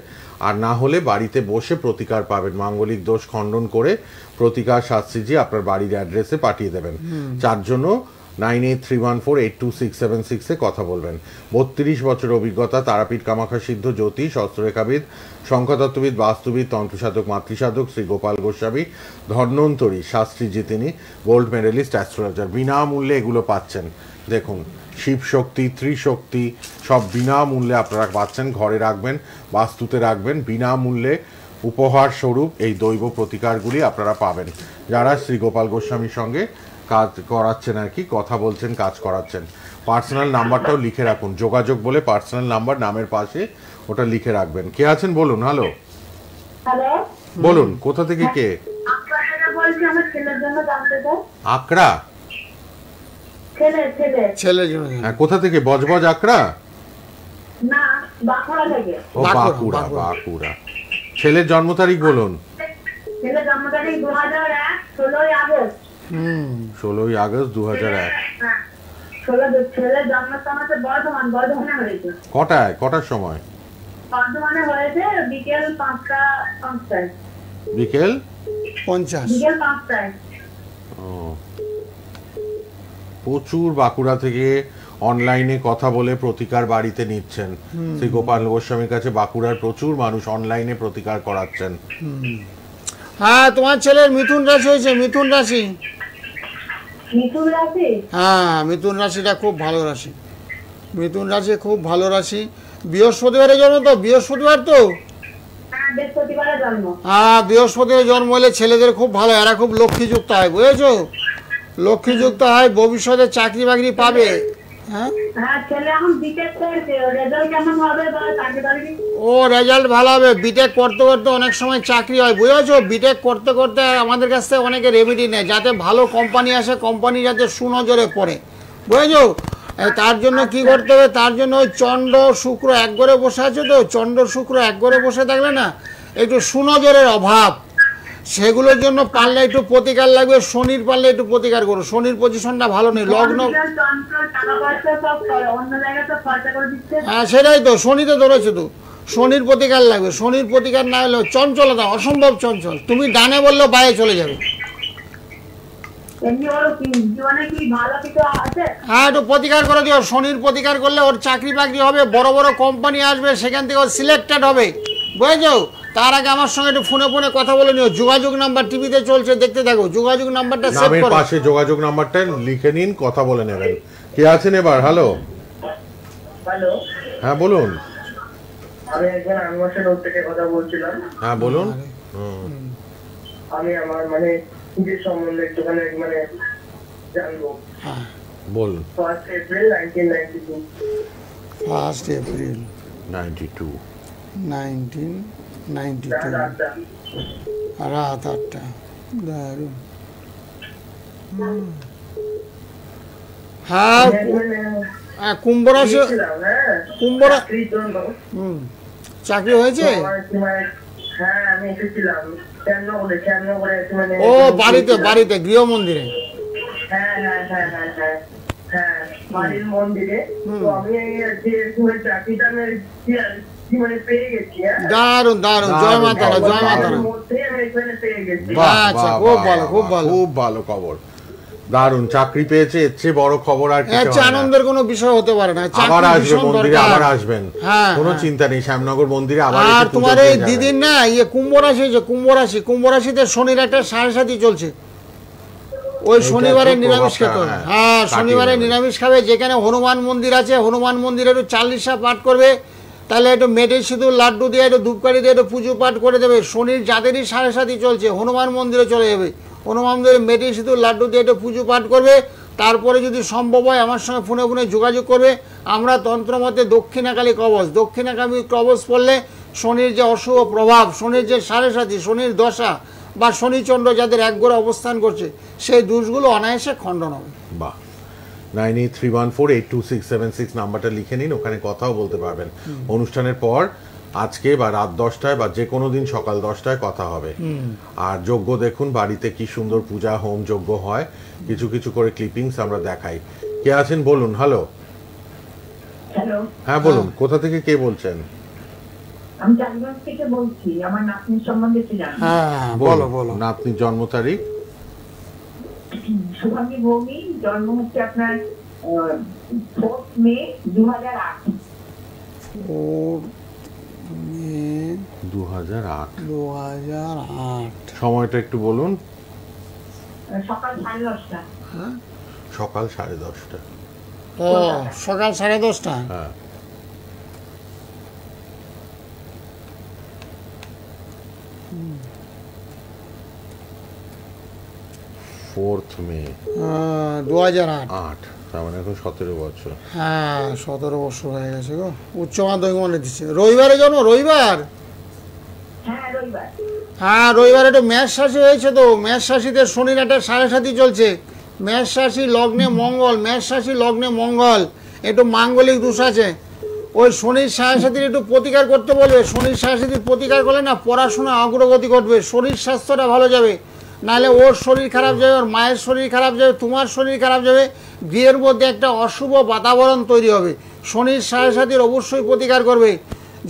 আর না হলে বাড়িতে বসে প্রতিকার পাবেন, মাঙ্গলিক দোষ খণ্ডন করে প্রতিকার শাস্ত্রীজি আপনার বাড়ির অ্যাড্রেসে পাঠিয়ে দেবেন। যার জন্য 9831482676 কথা বলবেন। 32 বছর অভিজ্ঞতা, তারাপীঠ কামাখ্যা সিদ্ধ জ্যোতিষ, হস্তরেখাবিদ, সংখ্যাতত্ত্ববিদ, বাস্তুবিদ, তন্ত্রসাধক, মাতৃসাধক শ্রী গোপাল গোস্বামী ধন্বন্তরী শাস্ত্রীজি, তিনি গোল্ড মেডেলিস্ট অ্যাস্ট্রোলজার। বিনামূল্যে এগুলো পাচ্ছেন। দেখুন, শিব শক্তি, ত্রিশক্তি সব বিনামূল্যে আপনারা পাচ্ছেন। ঘরে রাখবেন, বাস্তুতে রাখবেন, বিনামূল্যে উপহার স্বরূপ এই দৈব প্রতিকারগুলি আপনারা পাবেন। যারা শ্রী গোপাল গোস্বামীর সঙ্গে কাজ করাচ্ছেন আর কি, কথা বলছেন, কাজ করাচ্ছেন। পার্সোনাল নাম্বারটাও লিখে রাখুন, যোগাযোগ বলে পার্সোনাল নাম্বার নামের পাশে ওটা লিখে রাখবেন। কে আছেন বলুন? হ্যালো, হ্যালো, বলুন, কোথা থেকে কে? আপনারা বলছি আমার ছেলের জন্য জানতে চাই। আকরা? ছেলের জন্য। হ্যাঁ, কোথা থেকে? বজবজ আকরা? না, বাঁকুড়া থেকে। ও, বাঁকুড়া। বাঁকুড়া। ছেলের জন্ম তারিখ বলুন। ছেলের জন্ম তারিখ 2001, 16ই আগস্ট। 16ই আগস্ট 2001। হ্যাঁ, ছেলের জন্মস্থান হচ্ছে বর্ধমানে হয়েছে। কটার সময়? বর্ধমানে হয়েছে বিকেল 5টায়। বিকেল 50। বিকেল 5টায়। ও, প্রচুর বাঁকুড়া থেকে অনলাইনে কথা বলে প্রতিকার বাড়িতে নিচ্ছেন। শ্রী গোপাল গোস্বামীর কাছে বাঁকুড়ার প্রচুর মানুষ অনলাইনে প্রতিকার করাচ্ছেন। হ্যাঁ, তোমার ছেলের মিথুন রাশি হয়েছে, মিথুন রাশি। মিথুন রাশি? হ্যাঁ, মিথুন রাশিটা খুব ভালো রাশি, মিথুন রাশি খুব ভালো রাশি। বৃহস্পতিবারে জন্ম তো? বৃহস্পতিবার তো? হ্যাঁ, বৃহস্পতিবারে জন্ম। হ্যাঁ, বৃহস্পতিবার জন্ম হলে ছেলেদের খুব ভালো, এরা খুব লক্ষ্মীযুক্ত হয়, বুঝেছো? লক্ষ্মীযুক্ত হয়, ভবিষ্যতে চাকরি বাকরি পাবে। হ্যাঁ, হ্যাঁ, ছেলে এখন বিটেক করছে, রেজাল্ট কেমন হবে বা চাকরি বাকরি? ও, রেজাল্ট ভালো হবে। বিটেক করতে করতে অনেক সময় চাকরি হয়, বুঝেছো? বিটেক করতে করতে আমাদের কাছ থেকে অনেকে রেমেডি নেয়, যাতে ভালো কোম্পানি আসে, কোম্পানি যাতে সুনজরে পড়ে, বুঝেছো? তার জন্য কি করতে হবে? তার জন্য ওই চন্দ্র শুক্র এক ঘরে বসে আছে তো, চন্দ্র শুক্র এক ঘরে বসে থাকলে না একটু সুনজরের অভাব, সেগুলোর জন্য পারলে একটু প্রতিকার লাগবে। শনির পারলে একটু প্রতিকার করো, শনির পজিশনটা ভালো নেই, লগ্ন। টাকা পয়সা সব অন্য জায়গায় তো খরচা করে দিচ্ছে। হ্যাঁ, সেটাই তো, শনিতে ধরেছে তো, শনির প্রতিকার লাগবে। শনির প্রতিকার না হলে চঞ্চলতা, অসম্ভব চঞ্চল, তুমি ডানে বললেও বাইরে চলে যাবে। এমনি ওর জীবনে কি ভালো কিছু আছে? হ্যাঁ, একটু প্রতিকার করে দিও। শনির প্রতিকার করলে ওর চাকরি বাকরি হবে, বড় বড় কোম্পানি আসবে, সেখান থেকে ওর সিলেক্টেড হবে, বুঝেছো? তার আগে আমার সঙ্গে একটু ফোনে কথা বলে নিও। যোগাযোগ নাম্বার টিভিতে চলছে, দেখতে থাকো। যোগাযোগ নাম্বারটা সেভ নামের করো। পাশে যোগাযোগ নাম্বারটা লিখে নিন, কথা বলে নেবেন। কে আছেন এবার? হ্যালো, হ্যালো, হ্যাঁ বলুন। আমি একজন আনমাসের রোড থেকে কথা বলছিলাম। হ্যাঁ বলুন। আমি আমার নিজের সম্বন্ধে একটুখানি জানবো। বলুন। 1 এপ্রিল 1992। 1 এপ্রিল 92। 1992, রাত 8টা। দারুণ। হ্যাঁ কুম্ভ রাশি, গিয়েছিলাম, হ্যাঁ কুম্ভ রা- চাকরির জন্য। চাকরি হয়েছে? তো আমার একটু হ্যাঁ আমি এসেছিলাম শ্যামনগরে ও বাড়িতে বাড়িতে গৃহ মন্দিরে। হ্যাঁ হ্যাঁ হ্যাঁ হ্যাঁ হ্যাঁ হ্যাঁ বাড়ির মন্দিরে। তো আমি এই যে চাকরিটা আমি পেয়ে গেছি। হ্যাঁ দারুন দারুন, জয় মা তারা, জয় মা তারা। মধ্যেই আমি এখানে পেয়ে গেছি। বাহ, আচ্ছা, বাহ, খুব বাহ, ভালো, খুব বাহ, ভালো। খুব ভালো খবর, দারুন চাকরি পেয়েছে, এর চেয়ে বড় খবর আর কিছু এর হয় চেয়ে না। আনন্দের কোনো বিষয় হতে পারে না। আবার চাকরি আসবে ভীষণ মন্দিরে, দরকার। আবার আসবেন, হ্যাঁ, কোনো হ্যাঁ। চিন্তা নেই, শ্যামনগর মন্দিরে আবার আর এসে পুজো তোমার দিয়ে এই যাবেন। দিদির না ইয়ে কুম্ভ রাশি, যে কুম্ভ রাশিতে শনির একটা 7.5 চলছে। ওই এইটা শনিবারে একটু নিরামিষ প্রভাবটা, খেতে হবে। হ্যাঁ, হ্যাঁ কাটিয়ে শনিবারে নেবেন। নিরামিষ খাবে। যেখানে হনুমান মন্দির আছে, হনুমান মন্দিরে একটু 40 পাঠ করবে, তাহলে একটু মেটে সিঁদুর লাড্ডু দিয়ে একটু ধূপকাঠি দিয়ে একটু পুজো পাঠ করে দেবে। শনির যাদেরই 7.5 চলছে হনুমান মন্দিরে চলে যাবে, হনুমান মন্দিরে মেটে সিঁদুর লাড্ডু দিয়ে একটু পুজো পাঠ করবে। তারপরে যদি সম্ভব হয় আমার সঙ্গে ফোনে ফোনে যোগাযোগ করবে। আমরা তন্ত্রমতে দক্ষিণাকালী কবচ পড়লে শনির যে অশুভ প্রভাব, শনির যে 7.5, শনির দশা বা শনিচন্দ্র যাদের একগোড়ে অবস্থান করছে, সেই দোষগুলো অনায়াসে খণ্ডন হবে। বাহ, 9831482676 নাম্বারটা লিখে নিন, ওখানে কথাও বলতে পারবেন। অনুষ্ঠানের পর আজকে বা রাত 10টায় বা যে কোনো দিন সকাল 10টায় কথা হবে। আর যজ্ঞ দেখুন বাড়িতে কি সুন্দর পূজা হোম যজ্ঞ হয়, কিছু কিছু করে ক্লিপিংস আমরা দেখাই। কে আছেন বলুন? হ্যালো, হ্যালো, হ্যাঁ বলুন, কোথা থেকে কে বলছেন? আমি চাঁদগঞ্জ থেকে বলছি। আমার নাতনির সম্বন্ধে একটু জানি। হ্যাঁ বলো বলো। নাতনির জন্ম তারিখ? শুভাঙ্গী ভৌমি, জন্ম হচ্ছে আপনার 4 মে 2008। 2008। 2008। সময়টা একটু বলুন। সকাল 10:30টা। সকাল 10:30টা। ও সকাল 10:30টা। হ্যাঁ, ফোর্থ মে 2008। 8, তার মানে এখন 17 বছর। হ্যাঁ 17 বছর হয়ে গেছে গো। উচ্চ মাধ্যমিক মনে দিচ্ছে। রবিবারে জন্ম? রবিবার? হ্যাঁ রবিবার। হ্যাঁ রবিবার। একটু মেষ রাশি হয়েছে তো, মেষ রাশিতে শনির একটা 7.5 চলছে। মেষ রাশি লগ্নে মঙ্গল, মেষ রাশি লগ্নে মঙ্গল, একটু মাঙ্গলিক দোষ আছে। ওই শনির 7.5 একটু প্রতিকার করতে বলবে। শনির 7.5 প্রতিকার করলে না পড়াশোনা অগ্রগতি ঘটবে, শরীর স্বাস্থ্যটা ভালো যাবে। নাহলে ওর শরীর খারাপ যাবে, ওর মায়ের শরীর খারাপ যাবে, তোমার শরীর খারাপ যাবে, গৃহের মধ্যে একটা অশুভ বাতাবরণ তৈরি হবে। শনির 7.5 অবশ্যই প্রতিকার করবে।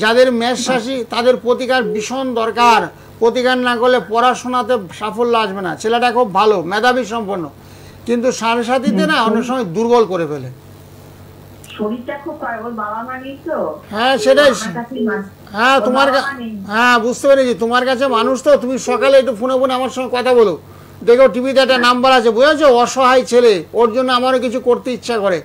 যাদের মেষ রাশি তাদের প্রতিকার ভীষণ দরকার। প্রতিকার না করলে পড়াশোনাতে সাফল্য আসবে না। ছেলেটা খুব ভালো, মেধাবী সম্পন্ন, কিন্তু 7.5 না অনেক সময় দুর্বল করে ফেলে। শরীরটা খুব খারাপ। ওর বাবা মা নেই তো। হ্যাঁ সেটাই। আমার কাছেই হ্যাঁ তোমার ওর বাবা নেই। হ্যাঁ বুঝতে পেরেছি, তোমার কাছে মানুষ তো, তুমি সকালে একটু ফোনে ফোনে আমার সঙ্গে কথা বলো। দেখো টিভিতে একটা নাম্বার আছে, বুঝেছো? অসহায় ছেলে, ওর জন্য আমারও কিছু করতে ইচ্ছা করে।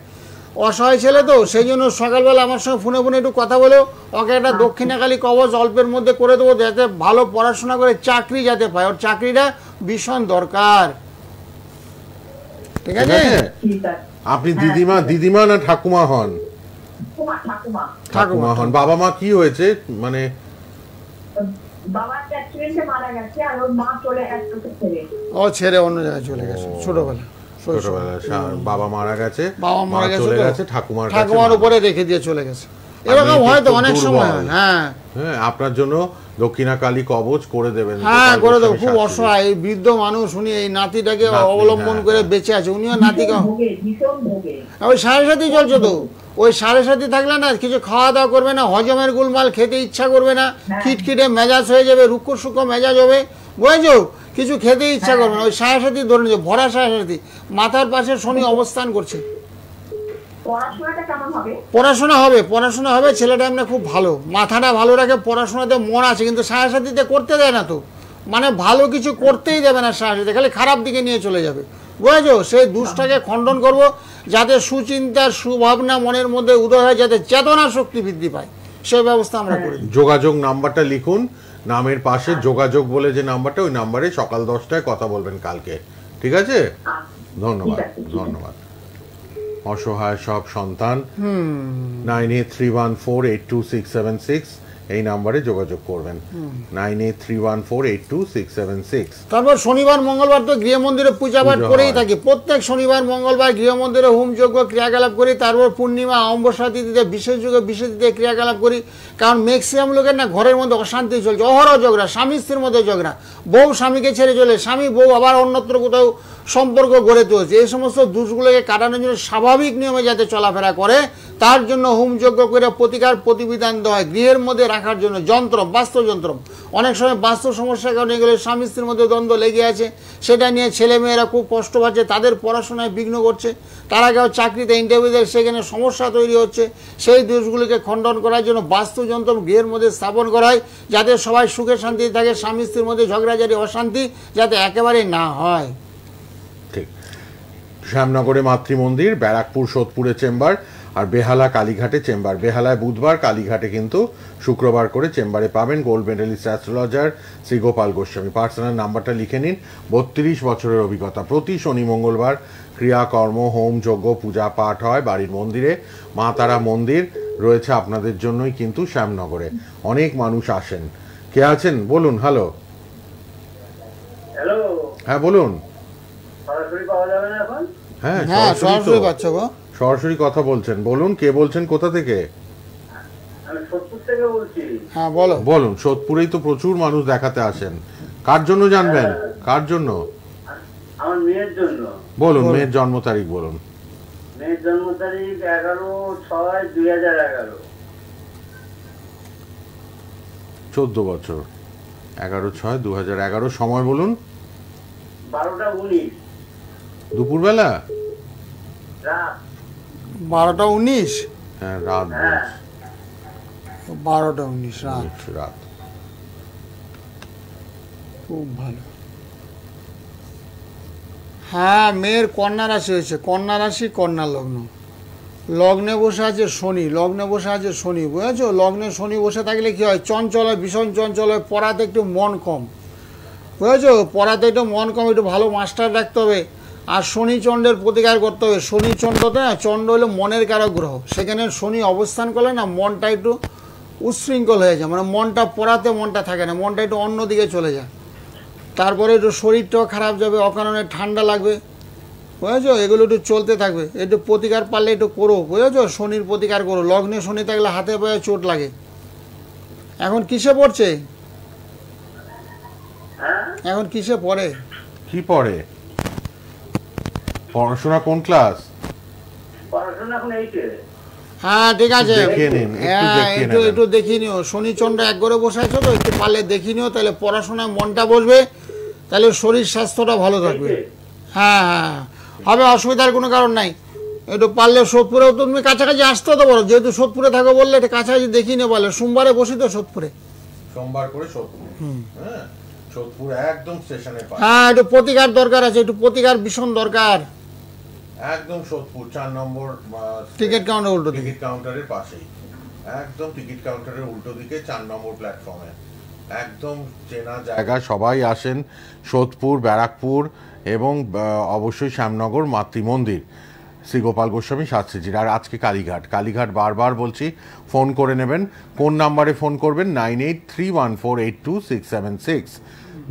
অসহায় ছেলে তো, সেই জন্য সকালবেলা আমার সঙ্গে ফোনে ফোনে একটু কথা বলো। ওকে একটা দক্ষিণাকালী কবচ অল্পের মধ্যে করে দেবো, যাতে ভালো পড়াশোনা করে চাকরি যাতে পায়। ওর চাকরিটা ভীষণ দরকার। ঠিক আছে? ঠিক আছে। আপনি দিদিমা না ঠাকুমা হন? ঠাকুমা। ঠাকুমা হন। বাবা মা কি হয়েছে মানে? বাবা একটা অ্যাক্সিডেন্টে মারা গেছে, আর ওর মা চলে গেছে ওকে ছেড়ে। ও ছেড়ে অন্য জায়গায় চলে গেছে ছোটবেলা। ছোটবেলায় বাবা মারা গেছে, বাবা মারা গেছে চলে তো, গেছে ঠাকুমার কাছে। ঠাকুমার উপরে রেখে দিয়ে চলে গেছে। এরকম হয়তো অনেক সময় হয়। হ্যাঁ হ্যাঁ, আপনার জন্য দক্ষিণাকালী কবচ করে দেবেন। হ্যাঁ গোপাল করে দেবো। গোস্বামী খুব শাস্ত্রী। অসহায় এই বৃদ্ধ মানুষ, উনি এই নাতিটাকে নাতনি, অবলম্বন হ্যাঁ, করে হ্যাঁ। বেঁচে আছে। উনিও নাতিকে ভীষণ ভোগে। ওই 7.5 চলছে তো। ওই 7.5 থাকলে না কিছু খাওয়া দাওয়া করবে না, হজমের গোলমাল খেতে ইচ্ছা করবে না, খিটখিটে মেজাজ হয়ে যাবে, রুক্ষ সুক্ষ মেজাজ হবে, বুঝেছো? কিছু খেতে ইচ্ছা করবে না। ওই 7.5 ধরে নিচ্ছে, ভরা 7.5, মাথার পাশে শনি অবস্থান করছে। পড়াশোনাটা কেমন হবে? পড়াশোনা হবে। ছেলেটা এমনি খুব ভালো, মাথাটা ভালো রাখে, পড়াশোনাতে মন আছে, কিন্তু 7.5 করতে দেয় না তো। মানে ভালো কিছু করতেই দেবে না 7.5, খালি খারাপ দিকে নিয়ে চলে যাবে, বুঝেছো? সেই দুষ্টাকে খণ্ডন করব, যাতে সুচিন্তার সুভাবনা মনের মধ্যে উদয় হয়, যাতে চেতনা শক্তি বৃদ্ধি পায়, সেই ব্যবস্থা আমরা করি। যোগাযোগ নাম্বারটা লিখুন, নামের পাশে যোগাযোগ বলে যে নাম্বারটা, ওই নাম্বারে সকাল 10টায় কথা বলবেন কালকে। ঠিক আছে? ধন্যবাদ, ধন্যবাদ। অসহায় সব সন্তান। 9831482676 এই নাম্বারে যোগাযোগ করবেন 9831482676। তারপর শনিবার মঙ্গলবার তো গৃহ মন্দিরে পূজা পাঠ পূজা করেই হয়। থাকি, প্রত্যেক শনিবার মঙ্গলবার গৃহ মন্দিরে হোম যজ্ঞ ক্রিয়াকলাপ করি। তারপর পূর্ণিমা অমাবস্যা তিথিতে বিশেষ যুগে বিশেষ তিথিতে ক্রিয়াকলাপ করি। কারণ ম্যাক্সিমাম লোকের না ঘরের মধ্যে অশান্তি চলছে, অহরহ ঝগড়া, স্বামী স্ত্রীর মধ্যে ঝগড়া, বউ স্বামীকে ছেড়ে চলে, স্বামী বউ আবার অন্যত্র কোথাও সম্পর্ক গড়ে তুলছে। এই সমস্ত দোষগুলোকে কাটানোর জন্য স্বাভাবিক নিয়মে যাতে চলাফেরা করে তার জন্য হোম যজ্ঞ করে প্রতিকার প্রতিবিধান দেওয়া হয় গৃহের মধ্যে রাখার জন্য। যন্ত্র, বাস্তুযন্ত্র, অনেক সময় বাস্তু সমস্যার কারণে এগুলো স্বামী স্ত্রীর মধ্যে দ্বন্দ্ব লেগে আছে, সেটা নিয়ে ছেলেমেয়েরা খুব কষ্ট পাচ্ছে, তাদের পড়াশোনায় বিঘ্ন করছে, তারা কেউ চাকরিতে ইন্টারভিউতে সেখানে সমস্যা তৈরি হচ্ছে। সেই দোষগুলিকে খণ্ডন করার জন্য বাস্তুযন্ত্র গৃহের মধ্যে স্থাপন করা হয় যাতে সবাই সুখে শান্তিতে থাকে, স্বামী স্ত্রীর মধ্যে ঝগড়াঝাটি অশান্তি যাতে একেবারে না হয়। ঠিক। শ্যামনগরে মাতৃমন্দির, ব্যারাকপুর সোদপুরে চেম্বার, আর বেহালা কালীঘাটে চেম্বার। বেহালায় বুধবার, কালীঘাটে কিন্তু শুক্রবার করে চেম্বারে পাবেন gold medalist astrologer Shri Gopal Goswami. Personal নাম্বারটা লিখে নিন। 32 বছরের অভিজ্ঞতা। প্রতি শনি মঙ্গলবার ক্রিয়াকর্ম, হোম যজ্ঞ, পূজা পাঠ হয় বাড়ির মন্দিরে। মা তারা মন্দির রয়েছে আপনাদের জন্যই কিন্তু শ্যামনগরে। অনেক মানুষ আসেন। কে আছেন বলুন? হ্যালো, হ্যালো, হ্যাঁ বলুন। সরাসরি পাওয়া যাবে না এখন? হ্যাঁ হ্যাঁ, সরাসরি সরাসরি তো। পাচ্ছ গো। সরাসরি কথা বলছেন, বলুন কে বলছেন, কোথা থেকে? আমি সোদপুর থেকে বলছি। হ্যাঁ বলো। বলুন। সোদপুরেই তো প্রচুর মানুষ দেখাতে আসেন। কার জন্য জানবেন? কার জন্য? আমার মেয়ের জন্য। বলুন, মেয়ের জন্ম তারিখ বলুন। মেয়ের জন্ম তারিখ 11/6/2011। 14 বছর। 11/6/2011। সময় বলুন। 12টা 19 দুপুরবেলা? রাত। 12টা 19? হ্যাঁ রাত। হ্যাঁ। 12টা 19 রাত। রাত। খুব ভালো। হ্যাঁ, মেয়ের কন্যা রাশি হয়েছে, কন্যা রাশি, কন্যা লগ্ন। লগ্নে বসে আছে শনি, লগ্নে বসে আছে শনি, বুঝেছো? লগ্নে শনি বসে থাকলে কি হয়? চঞ্চল হয়, ভীষণ চঞ্চল হয়, পড়াতে একটু মন কম, বুঝেছো? পড়াতে একটু মন কম, একটু ভালো মাস্টার রাখতে হবে। আর শনি চণ্ডের প্রতিকার করতে হবে। শনি চণ্ডতে না, চণ্ড হলো মনের কারক গ্রহ, সেখানে শনি অবস্থান করলে না মনটা একটু উচ্ছৃঙ্খল হয়ে যায়, মানে মনটা পড়াতে মনটা থাকে না, মনটা একটু অন্যদিকে চলে যায়। তারপরে একটু শরীরটাও খারাপ যাবে, অকারণে ঠান্ডা লাগবে, বুঝেছো? এগুলো একটু চলতে থাকবে। একটু প্রতিকার পারলে একটু করো, বুঝেছো? শনির প্রতিকার করো। লগ্নে শনি থাকলে হাতে পায়ে চোট লাগে। এখন কিসে পড়ছে? হ্যাঁ, এখন কিসে পড়ে? কি পড়ে? পড়াশোনা কোন ক্লাস? পড়াশোনা এখন 8-এ। হ্যাঁ ঠিক আছে, দেখিয়ে নিন, একটু হ্যাঁ দেখিয়ে একটু নেবেন। একটু দেখিয়ে নিও। শনি চন্দ্র এক ঘরে বসে আছো তো, একটু পারলে দেখিয়ে নিও, তাহলে পড়াশোনায় মনটা বসবে, তাহলে শরীর স্বাস্থ্যটা ভালো থাকবে। 8-এ? হ্যাঁ হ্যাঁ হবে, অসুবিধার কোনো কারণ নাই। একটু পারলে সোদপুরেও তো তুমি কাছাকাছি আসতে হতে পারো, যেহেতু সোদপুরে থাকো বললে এটা কাছাকাছি দেখিয়ে নিও। পারলে সোমবারে বসি তো সোদপুরে। সোমবার করে সোদপুর। হ্যাঁ, সোদপুর একদম স্টেশনের পাশে। হ্যাঁ একটু প্রতিকার দরকার আছে, একটু প্রতিকার ভীষণ দরকার। একদম সোদপুর 4 নম্বর টিকিট কাউন্টার উল্টো দিকে। টিকিট কাউন্টারের পাশেই, একদম টিকিট কাউন্টারের উল্টো দিকে 4 নম্বর প্ল্যাটফর্মে। একদম চেনা জায়গা, সবাই আসেন। সোদপুর, ব্যারাকপুর এবং অবশ্যই শ্যামনগর মাতৃমন্দির শ্রী গোপাল গোস্বামী শাস্ত্রীজির। আর আজকে কালীঘাট, কালীঘাট বারবার বলছি, ফোন করে নেবেন। কোন নাম্বারে ফোন করবেন? 9831482676,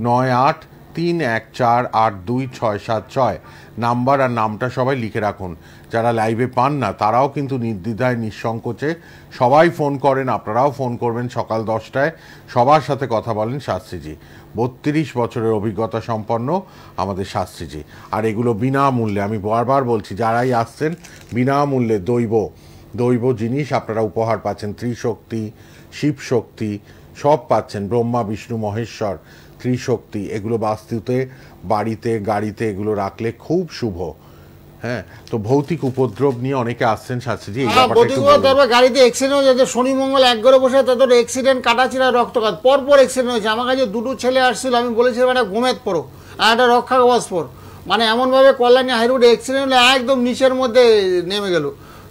9831482676 নাম্বার। আর নামটা সবাই লিখে রাখুন। যারা লাইভে পান না তারাও কিন্তু নির্দ্বিধায় নিঃসংকোচে সবাই ফোন করেন, আপনারাও ফোন করবেন সকাল 10টায়। সবার সাথে কথা বলেন শাস্ত্রীজি। 32 বছরের অভিজ্ঞতা সম্পন্ন আমাদের শাস্ত্রীজি। আর এগুলো বিনামূল্যে, আমি বারবার বলছি, যারাই আসছেন বিনামূল্যে দৈব জিনিস আপনারা উপহার পাচ্ছেন। ত্রিশক্তি, শিবশক্তি সব পাচ্ছেন, ব্রহ্মা বিষ্ণু মহেশ্বর ত্রিশক্তি। এগুলো বাস্তুতে, বাড়িতে, গাড়িতে এগুলো রাখলে খুব শুভ। হ্যাঁ, তো ভৌতিক উপদ্রব নিয়ে অনেকে আসছেন শাস্ত্রীজি, এই হ্যাঁ ব্যাপারটা একটু প্রতিকূল, বলুন। তারপর গাড়িতে অ্যাক্সিডেন্ট হয়ে যাচ্ছে, শনি মঙ্গল এক ঘরে বসে তাদের অ্যাক্সিডেন্ট, কাটাছিড়া, রক্তপাত, পরপর অ্যাক্সিডেন্ট হয়েছে। আমার কাছে দুটো ছেলে আসছিল, আমি বলেছিলাম একটা ঘুমেত পড়ো আর একটা রক্ষা কবচ পড়ো। মানে এমনভাবে কল্যাণী হাইরোডে অ্যাক্সিডেন্ট হলে একদম নিচের মধ্যে নেমে গেল।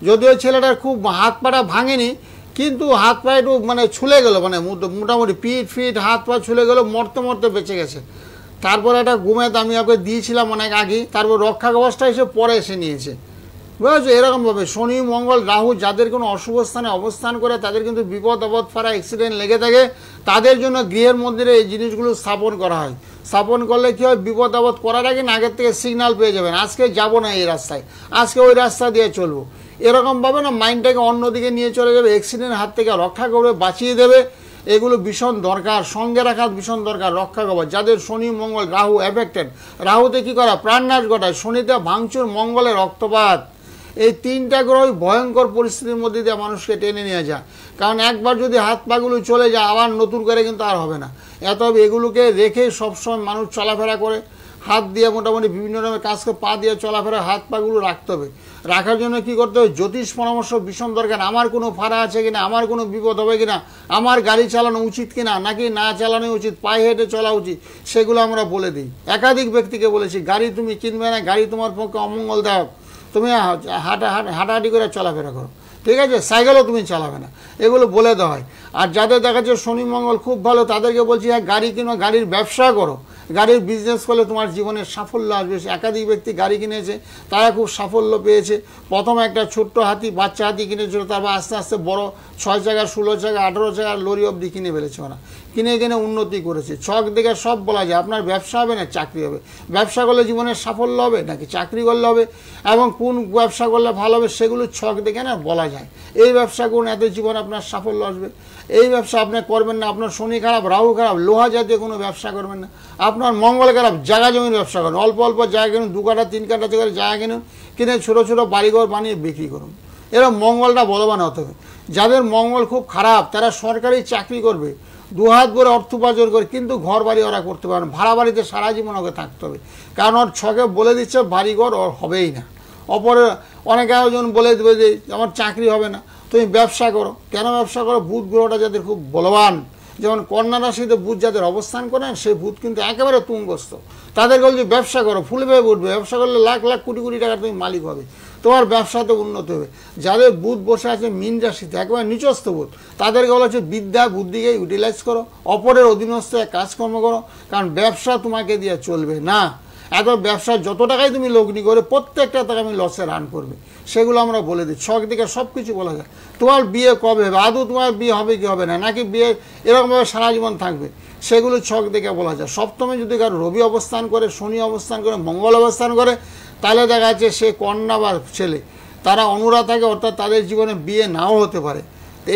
যদিও ছেলেটার খুব হাত পাটা ভাঙেনি, কিন্তু হাত পা একটু মানে ছুলে গেল, মানে মোটামুটি পিঠ ফিট হাত পা ছুলে গেল, মরতে মরতে বেঁচে গেছে। তারপর একটা ঘুমেত আমি ওকে দিয়েছিলাম অনেক আগে, তারপর রক্ষা কবচটা এসে পরে এসে নিয়েছে। বুঝেছো? এরকমভাবে শনি মঙ্গল রাহু যাদের কোনো অশুভ স্থানে অবস্থান করে তাদের কিন্তু বিপদ আপদ ফারা অ্যাক্সিডেন্ট লেগে থাকে, তাদের জন্য গৃহের মধ্যে এই জিনিসগুলো স্থাপন করা হয়। স্থাপন করলে কী হয়, বিপদ আপদ করার আগে আগের থেকে সিগন্যাল পেয়ে যাবেন, আজকে যাব না এই রাস্তায়, আজকে ওই রাস্তা দিয়ে চলবো। এরকমভাবে না মাইন্ডটাকে অন্যদিকে নিয়ে চলে যাবে, অ্যাক্সিডেন্টের হাত থেকে রক্ষা করবে, বাঁচিয়ে দেবে। এগুলো ভীষণ দরকার, সঙ্গে রাখা ভীষণ দরকার, রক্ষা কবচ। যাদের শনি মঙ্গল রাহু এফেক্টেড, রাহুতে কী করা, প্রাণনাশ ঘটায়, শনিতে ভাঙচুর, মঙ্গলে রক্তপাত। এই তিনটা গ্রহই ভয়ঙ্কর পরিস্থিতির মধ্যে দিয়ে মানুষকে টেনে নিয়ে যায়। কারণ একবার যদি হাত পাগুলো চলে যায় আবার নতুন করে কিন্তু আর হবে না। এতএব এগুলোকে রেখে সবসময় মানুষ চলাফেরা করে, হাত দিয়ে মোটামুটি বিভিন্ন রকমের কাজকে পা দিয়ে চলাফেরা, হাত পাগুলো রাখতে হবে। রাখার জন্য কি করতে হবে, জ্যোতিষ পরামর্শ ভীষণ দরকার। আমার কোনো ফাড়া আছে কিনা, আমার কোনো বিপদ হবে কিনা, আমার গাড়ি চালানো উচিত কিনা, নাকি না চালানো উচিত, পায়ে হেঁটে চলা উচিত, সেগুলো আমরা বলে দিই। একাধিক ব্যক্তিকে বলেছি, গাড়ি তুমি কিনবে না, গাড়ি তোমার পক্ষে অমঙ্গলদায়ক, তুমি হাঁটাহাঁটি করে চলাফেরা করো, ঠিক আছে, সাইকেলও তুমি চালাবে না, এগুলো বলে দেওয়া হয়। আর যাদের দেখা যাচ্ছে শনি মঙ্গল খুব ভালো, তাদেরকে বলছি হ্যাঁ গাড়ি কিনো, গাড়ির ব্যবসা করো, গাড়ির বিজনেস করলে তোমার জীবনের সাফল্য আসবে। একাধিক ব্যক্তি গাড়ি কিনেছে, তারা খুব সাফল্য পেয়েছে। প্রথমে একটা ছোট্ট হাতি, বাচ্চা হাতি কিনেছিল, তারপর আস্তে আস্তে বড় 6 চাকা 16 চাকা 18 চাকা লরি অবধি কিনে ফেলেছে ওরা, কিনে উন্নতি করেছে। ছক দেখে সব বলা যায়, আপনার ব্যবসা হবে না চাকরি হবে, ব্যবসা করলে জীবনের সাফল্য হবে নাকি চাকরি করলে হবে, এবং কোন ব্যবসা করলে ভালো হবে সেগুলো ছক দেখে না বলা যায়। এই ব্যবসা করুন, এত জীবন আপনার সাফল্য আসবে, এই ব্যবসা আপনি করবেন না, আপনার শনি খারাপ রাহু খারাপ, লোহা জাতীয় কোনো ব্যবসা করবেন না। আপনার মঙ্গল খারাপ, জায়গা জমির ব্যবসা করুন, অল্প অল্প জায়গা কিনুন, 2 কাঠা 3 কাঠা করে জায়গা কিনুন, কিনে ছোটো ছোটো বাড়িঘর বানিয়ে বিক্রি করুন। এরকম মঙ্গলটা বলবান হতে হবে। যাদের মঙ্গল খুব খারাপ তারা সরকারি চাকরি করবে, 2 হাত করে অর্থ উপার্জন করে, কিন্তু ঘর বাড়ি ওরা করতে পারে না, ভাড়া বাড়িতে সারা জীবন ওকে থাকতে হবে। কারণ ওর ছকে বলে দিচ্ছে বাড়িঘর ওর হবেই না। অপরে অনেকে একজন বলে দেবে যে আমার চাকরি হবে না, তুমি ব্যবসা করো। কেন ব্যবসা করো, বুধ গ্রহটা যাদের খুব বলবান, যেমন কন্যা রাশিতে বুধ যাদের অবস্থান করেন, সেই বুধ কিন্তু একেবারে তুঙ্গস্থ, তাদেরকে বলছে ব্যবসা করো, ফুলে ভেবে উঠবে, ব্যবসা করলে লাখ লাখ কোটি কোটি টাকার তুমি মালিক হবে, তোমার ব্যবসাতে উন্নতি হবে। যাদের বুধ বসে আছে মীন রাশিতে, একেবারে নিচস্থ বুধ, তাদেরকে বলা হচ্ছে বিদ্যা বুদ্ধিকে ইউটিলাইজ করো, অপরের অধীনস্থ কাজকর্ম করো, কারণ ব্যবসা তোমাকে দিয়ে চলবে না। এত ব্যবসা যত টাকায় তুমি লগ্নি করে প্রত্যেকটা টাকা আমি লসে রান করবে, সেগুলো আমরা বলে দিই। ছক দিকে সব কিছু বলা যায়। তোমার বিয়ে কবে হবে, আদৌ তোমার বিয়ে হবে কি হবে না, নাকি বিয়ে এরকমভাবে সারা জীবন থাকবে, সেগুলো ছক দেখে বলা যায়। সপ্তমে যদি কারো রবি অবস্থান করে, শনি অবস্থান করে, মঙ্গল অবস্থান করে, তাহলে দেখা যাচ্ছে সে কন্যা বা ছেলে তারা অনুরাগ থাকে, অর্থাৎ তাদের জীবনে বিয়ে নাও হতে পারে।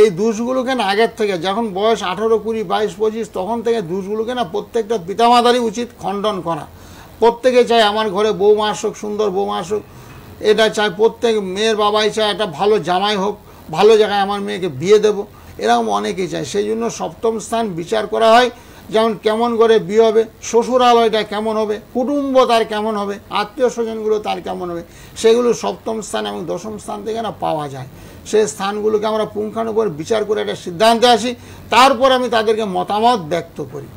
এই দোষগুলোকে না আগের থেকে, যখন বয়স 18, 20, 22, 25, তখন থেকে দোষগুলোকে না প্রত্যেকটা পিতামাতারই উচিত খণ্ডন করা। প্রত্যেকে চায় আমার ঘরে বৌমা আসুক, সুন্দর বৌমা আসুক, এটা চায় প্রত্যেক মেয়ের বাবাই চায় একটা ভালো জামাই হোক, ভালো জায়গায় আমার মেয়েকে বিয়ে দেবো, এরকম অনেকেই চায়। সেই জন্য সপ্তম স্থান বিচার করা হয়, যেমন কেমন করে বিয়ে হবে, শ্বশুরালয়টা কেমন হবে, কুটুম্ব তার কেমন হবে, আত্মীয় স্বজনগুলো তার কেমন হবে, সেগুলো সপ্তম স্থান এবং দশম স্থান থেকে না পাওয়া যায়। সেই স্থানগুলোকে আমরা পুঙ্খানুপুঙ্খ বিচার করে একটা সিদ্ধান্তে আসি, তারপর আমি তাদেরকে মতামত ব্যক্ত করি।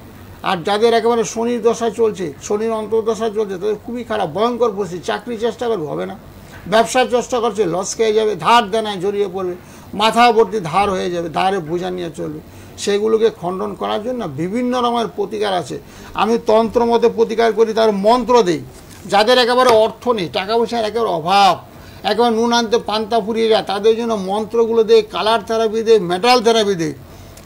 আর যাদের একেবারে শনির দশা চলছে, শনির অন্তর্দশা চলছে, তাদের খুবই খারাপ, ভয়ঙ্কর পরিস্থিতি। চাকরি চেষ্টা করবে, হবে না, ব্যবসার চেষ্টা করছে, লস খেয়ে যাবে, ধার দেনায় জড়িয়ে পড়বে, মাথা ভর্তি ধার হয়ে যাবে, ধারে বোঝা নিয়ে চলবে। সেগুলোকে খণ্ডন করার জন্য বিভিন্ন রকমের প্রতিকার আছে। আমি তন্ত্র মতে প্রতিকার করি, তার মন্ত্র দিই। যাদের একেবারে অর্থ নেই, টাকা পয়সার একেবারে অভাব, একেবারে নুন আনতে পান্তা ফুরিয়ে যায়, তাদের জন্য মন্ত্রগুলো দেয়, কালার থেরাপি দেয়, মেটাল থেরাপি দেয়।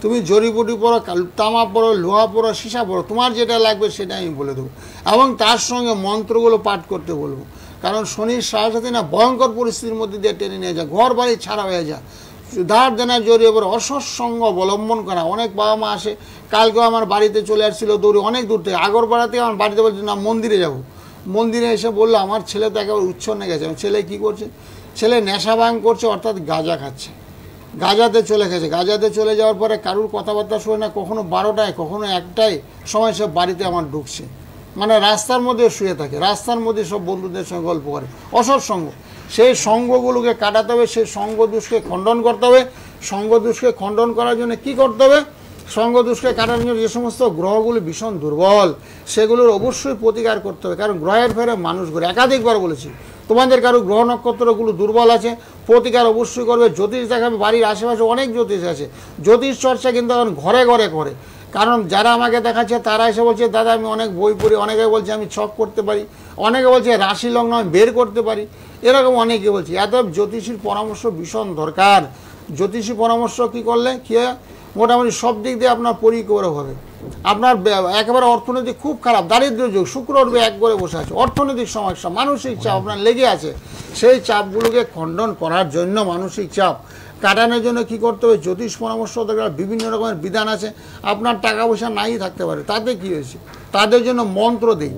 তুমি জড়িবুটি পড়ো, তামা পড়ো, লোহা পড়ো, সীসা পড়ো, তোমার যেটা লাগবে সেটা আমি বলে দেবো, এবং তার সঙ্গে মন্ত্রগুলো পাঠ করতে বলবো। কারণ শনির সাথে না ভয়ঙ্কর পরিস্থিতির মধ্যে দিয়ে টেনে নিয়ে যায়, ঘর বাড়ি ছাড়া হয়ে যায়, ধার দেনার জড়িয়ে পড়ে, অসৎসঙ্গ অবলম্বন করা। অনেক বাবা মা আসে, কালকেও আমার বাড়িতে চলে আসছিল দৌড়ে অনেক দূর থেকে, আগরপাড়া থেকে আমার বাড়িতে বলছে না মন্দিরে যাব। মন্দিরে এসে বললো আমার ছেলে তো একেবারে উচ্ছন্নে গেছে। ছেলে কী করছে, ছেলে নেশা ভাঙ করছে, অর্থাৎ গাঁজা খাচ্ছে, গাঁজাতে চলে গেছে। গাঁজাতে চলে যাওয়ার পরে কারুর কথাবার্তা শোনে না, কখনো 12টায় কখনো 1টায় সময় সব বাড়িতে আমার ঢুকছে, মানে রাস্তার মধ্যে শুয়ে থাকে, রাস্তার মধ্যে সব বন্ধুদের সঙ্গে গল্প করে, অসৎসঙ্গ। সেই সঙ্গগুলোকে কাটাতে হবে, সেই সঙ্গ দোষকে খণ্ডন করতে হবে। সঙ্গ দোষকে খণ্ডন করার জন্য কি করতে হবে, সঙ্গ দোষকে কাটানোর জন্য যে সমস্ত গ্রহগুলি ভীষণ দুর্বল, সেগুলোর অবশ্যই প্রতিকার করতে হবে। কারণ গ্রহের ফেরে মানুষ ঘুরে, একাধিকবার বলেছি, তোমাদের কারো গ্রহ নক্ষত্রগুলো দুর্বল আছে, প্রতিকার অবশ্যই করবে। জ্যোতিষ দেখাবে, বাড়ির আশেপাশে অনেক জ্যোতিষ আছে, জ্যোতিষ চর্চা কিন্তু এখন ঘরে ঘরে করে। কারণ যারা আমাকে দেখাচ্ছে তারা এসে বলছে দাদা আমি অনেক বই পড়ি, অনেকে বলছে আমি ছক করতে পারি, অনেকে বলছে রাশি লগ্ন আমি বের করতে পারি। এরকম অনেকে বলছে। এত জ্যোতিষীর পরামর্শ ভীষণ দরকার। জ্যোতিষী পরামর্শ কি করলে কি হয়, মোটামুটি সব দিক দিয়ে আপনার পরিকর হবে। আপনার একেবারে অর্থনৈতিক খুব খারাপ, দারিদ্র যুগ, শুক্র উঠবে এক করে বসে আছে, অর্থনৈতিক সমস্যা, মানসিক চাপ আপনার লেগে আছে, সেই চাপগুলোকে খণ্ডন করার জন্য, মানসিক চাপ কাটানোর জন্য কি করতে হবে, জ্যোতিষ পরামর্শ দরকার। বিভিন্ন রকমের বিধান আছে। আপনার টাকা পয়সা নাই থাকতে পারে, তাতে কি হয়েছে, তাদের জন্য মন্ত্র দিই।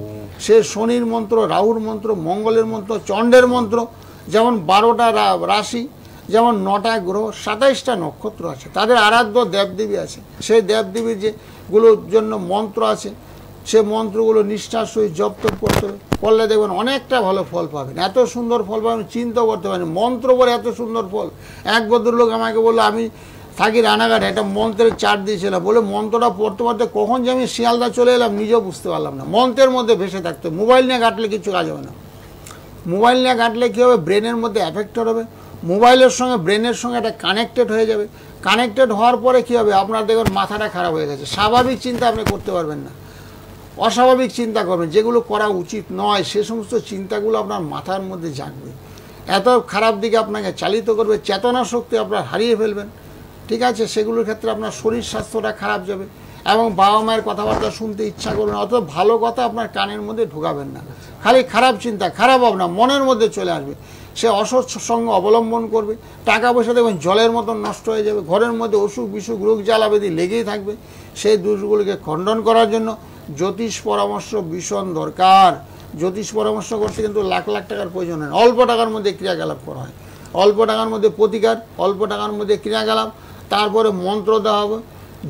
সে শনির মন্ত্র, রাহুর মন্ত্র, মঙ্গলের মন্ত্র, চণ্ডের মন্ত্র, যেমন 12টা রাশি, যেমন 9টা গ্রহ, 27টা নক্ষত্র আছে, তাদের আরাধ্য দেবদেবী আছে। সেই দেবদেবীর যেগুলোর জন্য মন্ত্র আছে, সে মন্ত্রগুলো নিষ্ঠার সহিত জপ তপ করতে হবে, করলে দেখবেন অনেকটা ভালো ফল পাবেন। এত সুন্দর ফল পাবেন চিন্তা করতে পারেন, মন্ত্র বলে এত সুন্দর ফল। এক ভদ্রলোক আমাকে বললো, আমি থাকি রানাঘাটে, একটা মন্ত্রের চার্ট দিয়েছিলাম, বলে মন্ত্রটা পড়তে পড়তে কখন যে আমি শিয়ালদা চলে এলাম নিজেও বুঝতে পারলাম না। মন্ত্রের মধ্যে ভেসে থাকতে, মোবাইল নিয়ে ঘাটলে কিছু কাজ হবে না। মোবাইল নিয়ে ঘাটলে কী হবে, ব্রেনের মধ্যে এফেক্টেড হবে, মোবাইলের সঙ্গে ব্রেনের সঙ্গে একটা কানেক্টেড হয়ে যাবে। কানেক্টেড হওয়ার পরে কী হবে, আপনার দেখবেন মাথাটা খারাপ হয়ে গেছে, স্বাভাবিক চিন্তা আপনি করতে পারবেন না, অস্বাভাবিক চিন্তা করবেন, যেগুলো করা উচিত নয়, সে সমস্ত চিন্তাগুলো আপনার মাথার মধ্যে জাগবে, এত খারাপ দিকে আপনাকে চালিত করবে, চেতনা শক্তি আপনার হারিয়ে ফেলবেন। ঠিক আছে, সেগুলোর ক্ষেত্রে আপনার শরীর স্বাস্থ্যটা খারাপ যাবে এবং বাবা মায়ের কথাবার্তা শুনতে ইচ্ছা করবে না, অত ভালো কথা আপনার কানের মধ্যে ঢোকাবেন না। খালি খারাপ চিন্তা, খারাপ ভাবনা মনের মধ্যে চলে আসবে, সে অসৎ সঙ্গ অবলম্বন করবে, টাকা পয়সা দেখবেন জলের মতন নষ্ট হয়ে যাবে, ঘরের মধ্যে অসুখ বিসুখ রোগ জ্বালাবেদি লেগেই থাকবে। সেই দোষগুলোকে খণ্ডন করার জন্য জ্যোতিষ পরামর্শ ভীষণ দরকার। জ্যোতিষ পরামর্শ করতে কিন্তু লাখ লাখ টাকার প্রয়োজন হয় না, অল্প টাকার মধ্যে ক্রিয়াকলাপ করা হয়, অল্প টাকার মধ্যে প্রতিকার, অল্প টাকার মধ্যে ক্রিয়াকলাপ, তারপরে মন্ত্র দেওয়া হবে।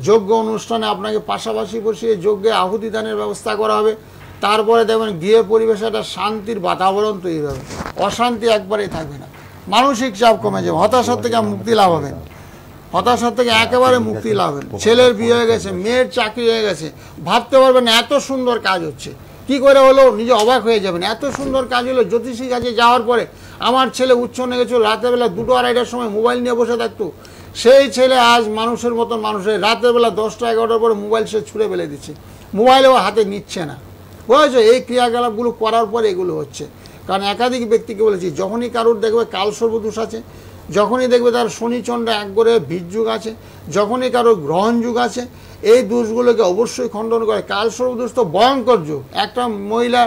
যজ্ঞ অনুষ্ঠানে আপনাকে পাশাপাশি বসিয়ে যজ্ঞে আহুতি দানের ব্যবস্থা করা হবে। তারপরে দেখবেন গৃহের পরিবেশে একটা শান্তির বাতাবরণ তৈরি হবে, অশান্তি একবারেই থাকবে না, মানসিক চাপ কমে যাবে, হতাশার থেকে মুক্তি লাভ হবেন, হতাশার থেকে একেবারে মুক্তি লাভ হবেন। ছেলের বিয়ে হয়ে গেছে, মেয়ের চাকরি হয়ে গেছে, ভাবতে পারবেন না এত সুন্দর কাজ হচ্ছে, কি করে হলো নিজে অবাক হয়ে যাবেন, এত সুন্দর কাজ হলো। জ্যোতিষী কাছে যাওয়ার পরে আমার ছেলে উচ্চ নিয়ে গেছিল, রাতের বেলা 2টো 2:30টার সময় মোবাইল নিয়ে বসে থাকতো, সেই ছেলে আজ মানুষের মতন মানুষের, রাতের বেলা 10টা 11টার পরে মোবাইল সে ছুঁড়ে ফেলে দিচ্ছে, মোবাইলেও হাতে নিচ্ছে না। বুঝেছো, এই ক্রিয়াকলাপগুলো করার পরে এগুলো হচ্ছে। কারণ একাধিক ব্যক্তিকে বলেছি, যখনই কারোর দেখবে কালসর্পদোষ আছে, যখনই দেখবে তার শনিচন্দ্র এক করে বীজ যুগ আছে, যখনই কারোর গ্রহণ যুগ আছে, এই দোষগুলোকে অবশ্যই খণ্ডন করে। কালসর্পদোষ তো ভয়ঙ্কর যুগ। একটা মহিলা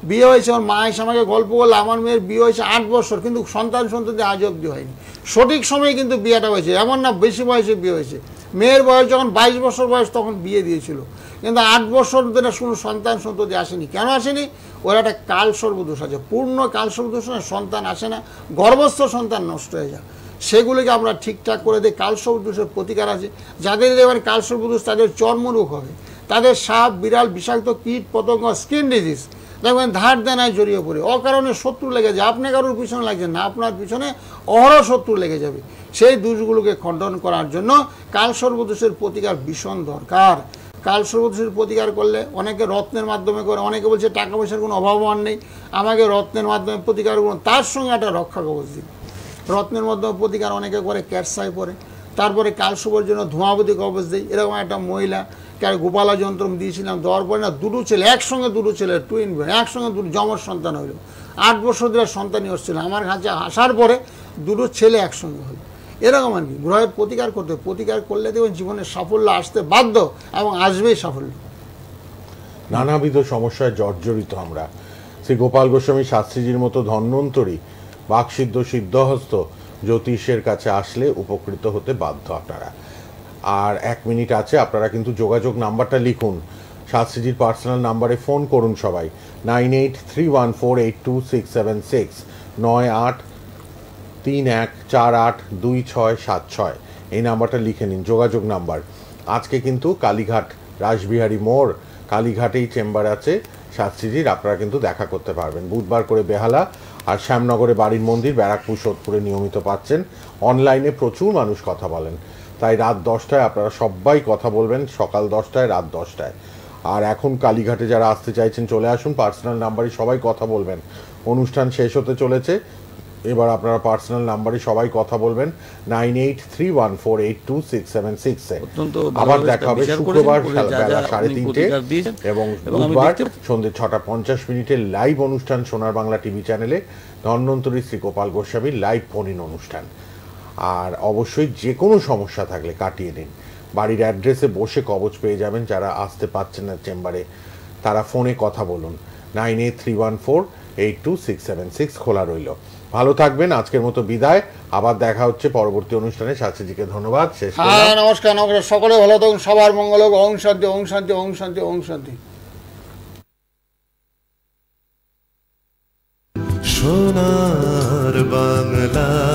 বিয়ে হয়েছে, আমার মা এসে আমাকে গল্প করলো, আমার মেয়ের বিয়ে হয়েছে 8 বছর, কিন্তু সন্তান আজ অব্দি হয়নি। সঠিক সময়ে কিন্তু বিয়েটা হয়েছে, এমন না বেশি বয়সে বিয়ে হয়েছে। মেয়ের বয়স যখন 22 বছর বয়স তখন বিয়ে দিয়েছিল, কিন্তু 8 বছর ধরে কোনো সন্তান সন্ততি আসেনি। কেন আসেনি? ওর একটা কালসর্পদোষ আছে, পূর্ণ কালসর্পদোষ না, সন্তান আসে না, গর্ভস্থ সন্তান নষ্ট হয়ে যায়। সেগুলিকে আমরা ঠিকঠাক করে দিই। কালসর্পদোষের প্রতিকার আছে। যাদের দেখবেন কালসর্পদোষ, তাদের চর্মরোগ হবে, তাদের সাপ বিড়াল বিষাক্ত কীট পতঙ্গ, স্কিন ডিজিজ, দেখবেন ধার দেনায় জড়িয়ে পড়ে, অকারণে শত্রু লেগে যায়, আপনি কারোর পিছনে লাগছে না, আপনার পিছনে অহরহ শত্রু লেগে যাবে। সেই দোষগুলোকে খণ্ডন করার জন্য কালসর্পদোষের প্রতিকার ভীষণ দরকার। কালসর্পদোষের প্রতিকার করলে অনেকে রত্নের মাধ্যমে করে, অনেকে বলছে টাকা পয়সার কোনো অভাবমান নেই, আমাকে রত্নের মাধ্যমে প্রতিকার করুন, তার সঙ্গে একটা রক্ষা কবচ দিন। রত্নের মাধ্যমে প্রতিকার অনেকে করে, ক্যাটসাই পরে, তারপরে কালসর্পের জন্য ধূমাবতী কবচ দিই। এরকম একটা মহিলা গোপালা যন্ত্র দিয়েছিলাম, দেওয়ার পরে না 2টো ছেলে, একসঙ্গে 2টো ছেলে, টুইন বোন, একসঙ্গে 2 জমজ সন্তান হইল। 8 বছর ধরে সন্তানই হচ্ছিল, আমার কাছে আসার পরে 2টো ছেলে একসঙ্গে হলো। এরকম আর কি, গ্রহের প্রতিকার করতে, প্রতিকার করলে দেখবেন জীবনের সাফল্য আসতে বাধ্য এবং আসবেই সাফল্য। নানাবিধ সমস্যায় জর্জরিত আমরা, শ্রী গোপাল গোস্বামী শাস্ত্রীজির মতো ধন্বন্তরী বাকসিদ্ধ সিদ্ধহস্ত জ্যোতিষের কাছে আসলে উপকৃত হতে বাধ্য আপনারা। আর 1 মিনিট আছে, আপনারা কিন্তু যোগাযোগ নাম্বারটা লিখুন, শাস্ত্রীজির পার্সোনাল নাম্বারে ফোন করুন সবাই, 9831482676, 9831482676, এই নাম্বারটা লিখে নিন, যোগাযোগ নাম্বার। আজকে কিন্তু কালীঘাট রাসবিহারী মোড়, কালীঘাটেই চেম্বার আছে শাস্ত্রীজির, আপনারা কিন্তু দেখা করতে পারবেন। বুধবার করে বেহালা আর শ্যামনগরে বাড়ির মন্দির, ব্যারাকপুর সোদপুরে নিয়মিত পাচ্ছেন। অনলাইনে প্রচুর মানুষ কথা বলেন, তাই রাত 10টায় আপনারা সবাই কথা বলবেন, সকাল 10টায়, রাত 10টায়। আর এখন কালীঘাটে যারা আসতে চাইছেন চলে আসুন, পার্সোনাল নাম্বারে সবাই কথা বলবেন। অনুষ্ঠান শেষ হতে চলেছে, এবার আপনারা পার্সোনাল নাম্বারে সবাই কথা বলবেন 9831482676 অত্যন্ত আবার ভালোভাবে দেখা হবে বিচার শুক্রবার করেছেন, যা যা বেলা আপনি 3:30 প্রতিকার দিয়েছেন। এবং এবং আমি বুধবার দেখতে- সন্ধ্যে 6:50 মিনিটের লাইভ অনুষ্ঠান সোনার বাংলা টিভি চ্যানেলে ধন্বন্তরী শ্রী গোপাল গোস্বামীর লাইভ ফোন ইন অনুষ্ঠান। আর অবশ্যই যে কোনো সমস্যা থাকলে কাটিয়ে নিন, বাড়ির অ্যাড্রেসে বসে কবচ পেয়ে যাবেন। যারা আসতে পারছেন না চেম্বারে তারা ফোনে কথা বলুন, 9831482676 খোলা রইল। ভালো থাকবেন, আজকের মতো বিদায়, আবার দেখা হচ্ছে পরবর্তী অনুষ্ঠানে। শাস্ত্রীজিকে ধন্যবাদ, শেষ করলাম। হ্যাঁ, নমস্কার নমস্কার, সকলে ভালো থাকুন, সবার মঙ্গল হোক। ওম শান্তি, ওম শান্তি, ওম শান্তি, ওম শান্তি। সোনার বাংলা।